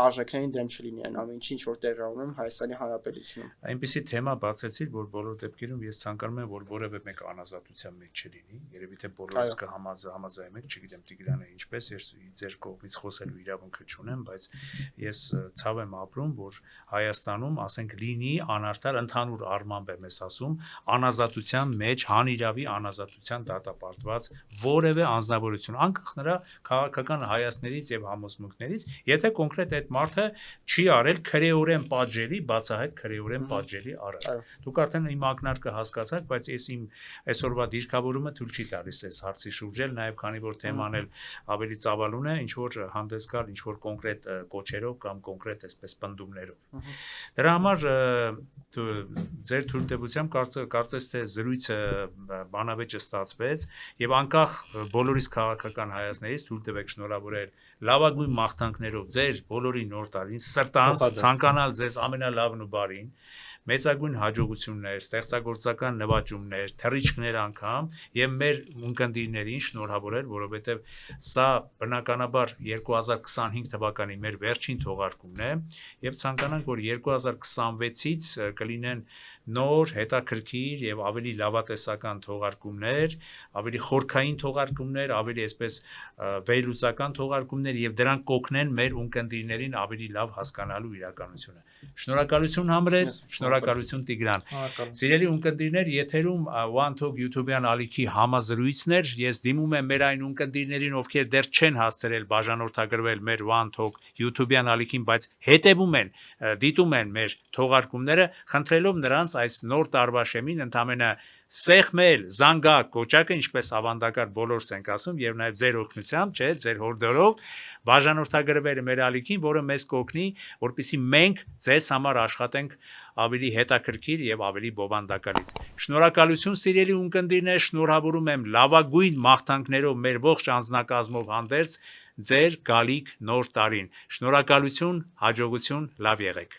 արժեքներին դեմ չլինի այն ամեն ինչ, որ տեղի ունենում Հայաստանի Հանրապետությունում։ Այնպիսի թեմա բացեցիր, որ բոլոր դեպքերում ես ցանկանում եմ, որ որևէ մեկ անազատության մեջ չլինի, երևի թե բոլորս կհամաձայնենք, չգիտեմ Տիգրանը ինչպես, ես ձեր կողմից խոսելու իրավունքը չունեմ, բայց ես ցավ եմ ապրում, որ Հայաստանում, ասենք, լինի անարդար ընդհանուր առմամբ եմ ասում, անազատության մեջ հանիրավի անազատության դատապարտված որևէ անձնավորություն, անկախ նրա քաղաքական հայացքներից եւ համոզմունքներից, եթե կոնկրետ այդ մարդը չի արել քրեորեն պատժելի, բացահայտ քրեորեն պատժելի արարք։ Դուք արդեն իմ ակնարկը հասկացաք, բայց ես իմ այսօրվա դիրքավորումը թույլ չի տալիս այս հարցի շուրջել, նաեւ քանի որ թեման էլ ավելի ծավալուն է, ինչ որ հանդես գալ, ինչ որ կոնկրետ կոչերով կամ կոնկրետ այսպես պնդումներով։ Դրա համար ձեր թույլտվությամբ կարծես թե զրույցը բանավեճը ստացվեց եւ անկախ բոլորիս քաղաքական հայացքներից թույլ տվեք շնորհավորել լավագույն մաղթանքներով ձեր բոլորի նոր տարին սրտանց ցանկանալ ձեզ ամենալավն ու բարին մեծագույն հաջողություններ, ստեղծագործական նվաճումներ, թռիչքներ անգամ եւ մեր ունկնդիրներին շնորհավորել, որովհետեւ սա բնականաբար 2025 թվականի մեր վերջին թողարկումն է եւ ցանկանանք, որ 2026-ից կլինեն նոր, հետաքրքիր եւ ավելի լավատեսական թողարկումներ, ավելի խորքային թողարկումներ, ավելի այսպես վերլուծական թողարկումներ եւ դրանք կօգնեն մեր ունկնդիրներին ավելի լավ հասկանալու իրականությունը։ Շնորհակալություն Համրետ, շնորհակալություն Տիգրան։ Սիրելի ունկնդիրներ, եթերում One Talk YouTube-յան ալիքի համազրույցներ, ես դիմում եմ մեր այն ունկնդիրներին, ովքեր դեռ չեն հասցրել բաժանորդագրվել մեր One Talk YouTube-յան ալիքին, բայց հետևում են, դիտում են մեր թողարկումները, խնդրելով նրանց այս նոր տարվա շեմին ընդամենը սեղմել, զանգակ, կոճակը, ինչպես ավանդակար բոլորս ենք ասում, եւ նաեւ ձեր օգնությամբ, չէ, ձեր հորդորով բաժանորդագրվել մեր ալիքին, որը մեզ կօգնի, որպեսզի մենք ձեզ համար աշխատենք ավելի հետաքրքիր եւ ավելի բովանդակալից։ Շնորհակալություն սիրելի ունկնդիրներ, շնորհավորում եմ լավագույն մաղթանքներով մեր ողջ անձնակազմով հանդերձ ձեր գալիք նոր տարին։ Շնորհակալություն, հաջողություն, լավ եղեք։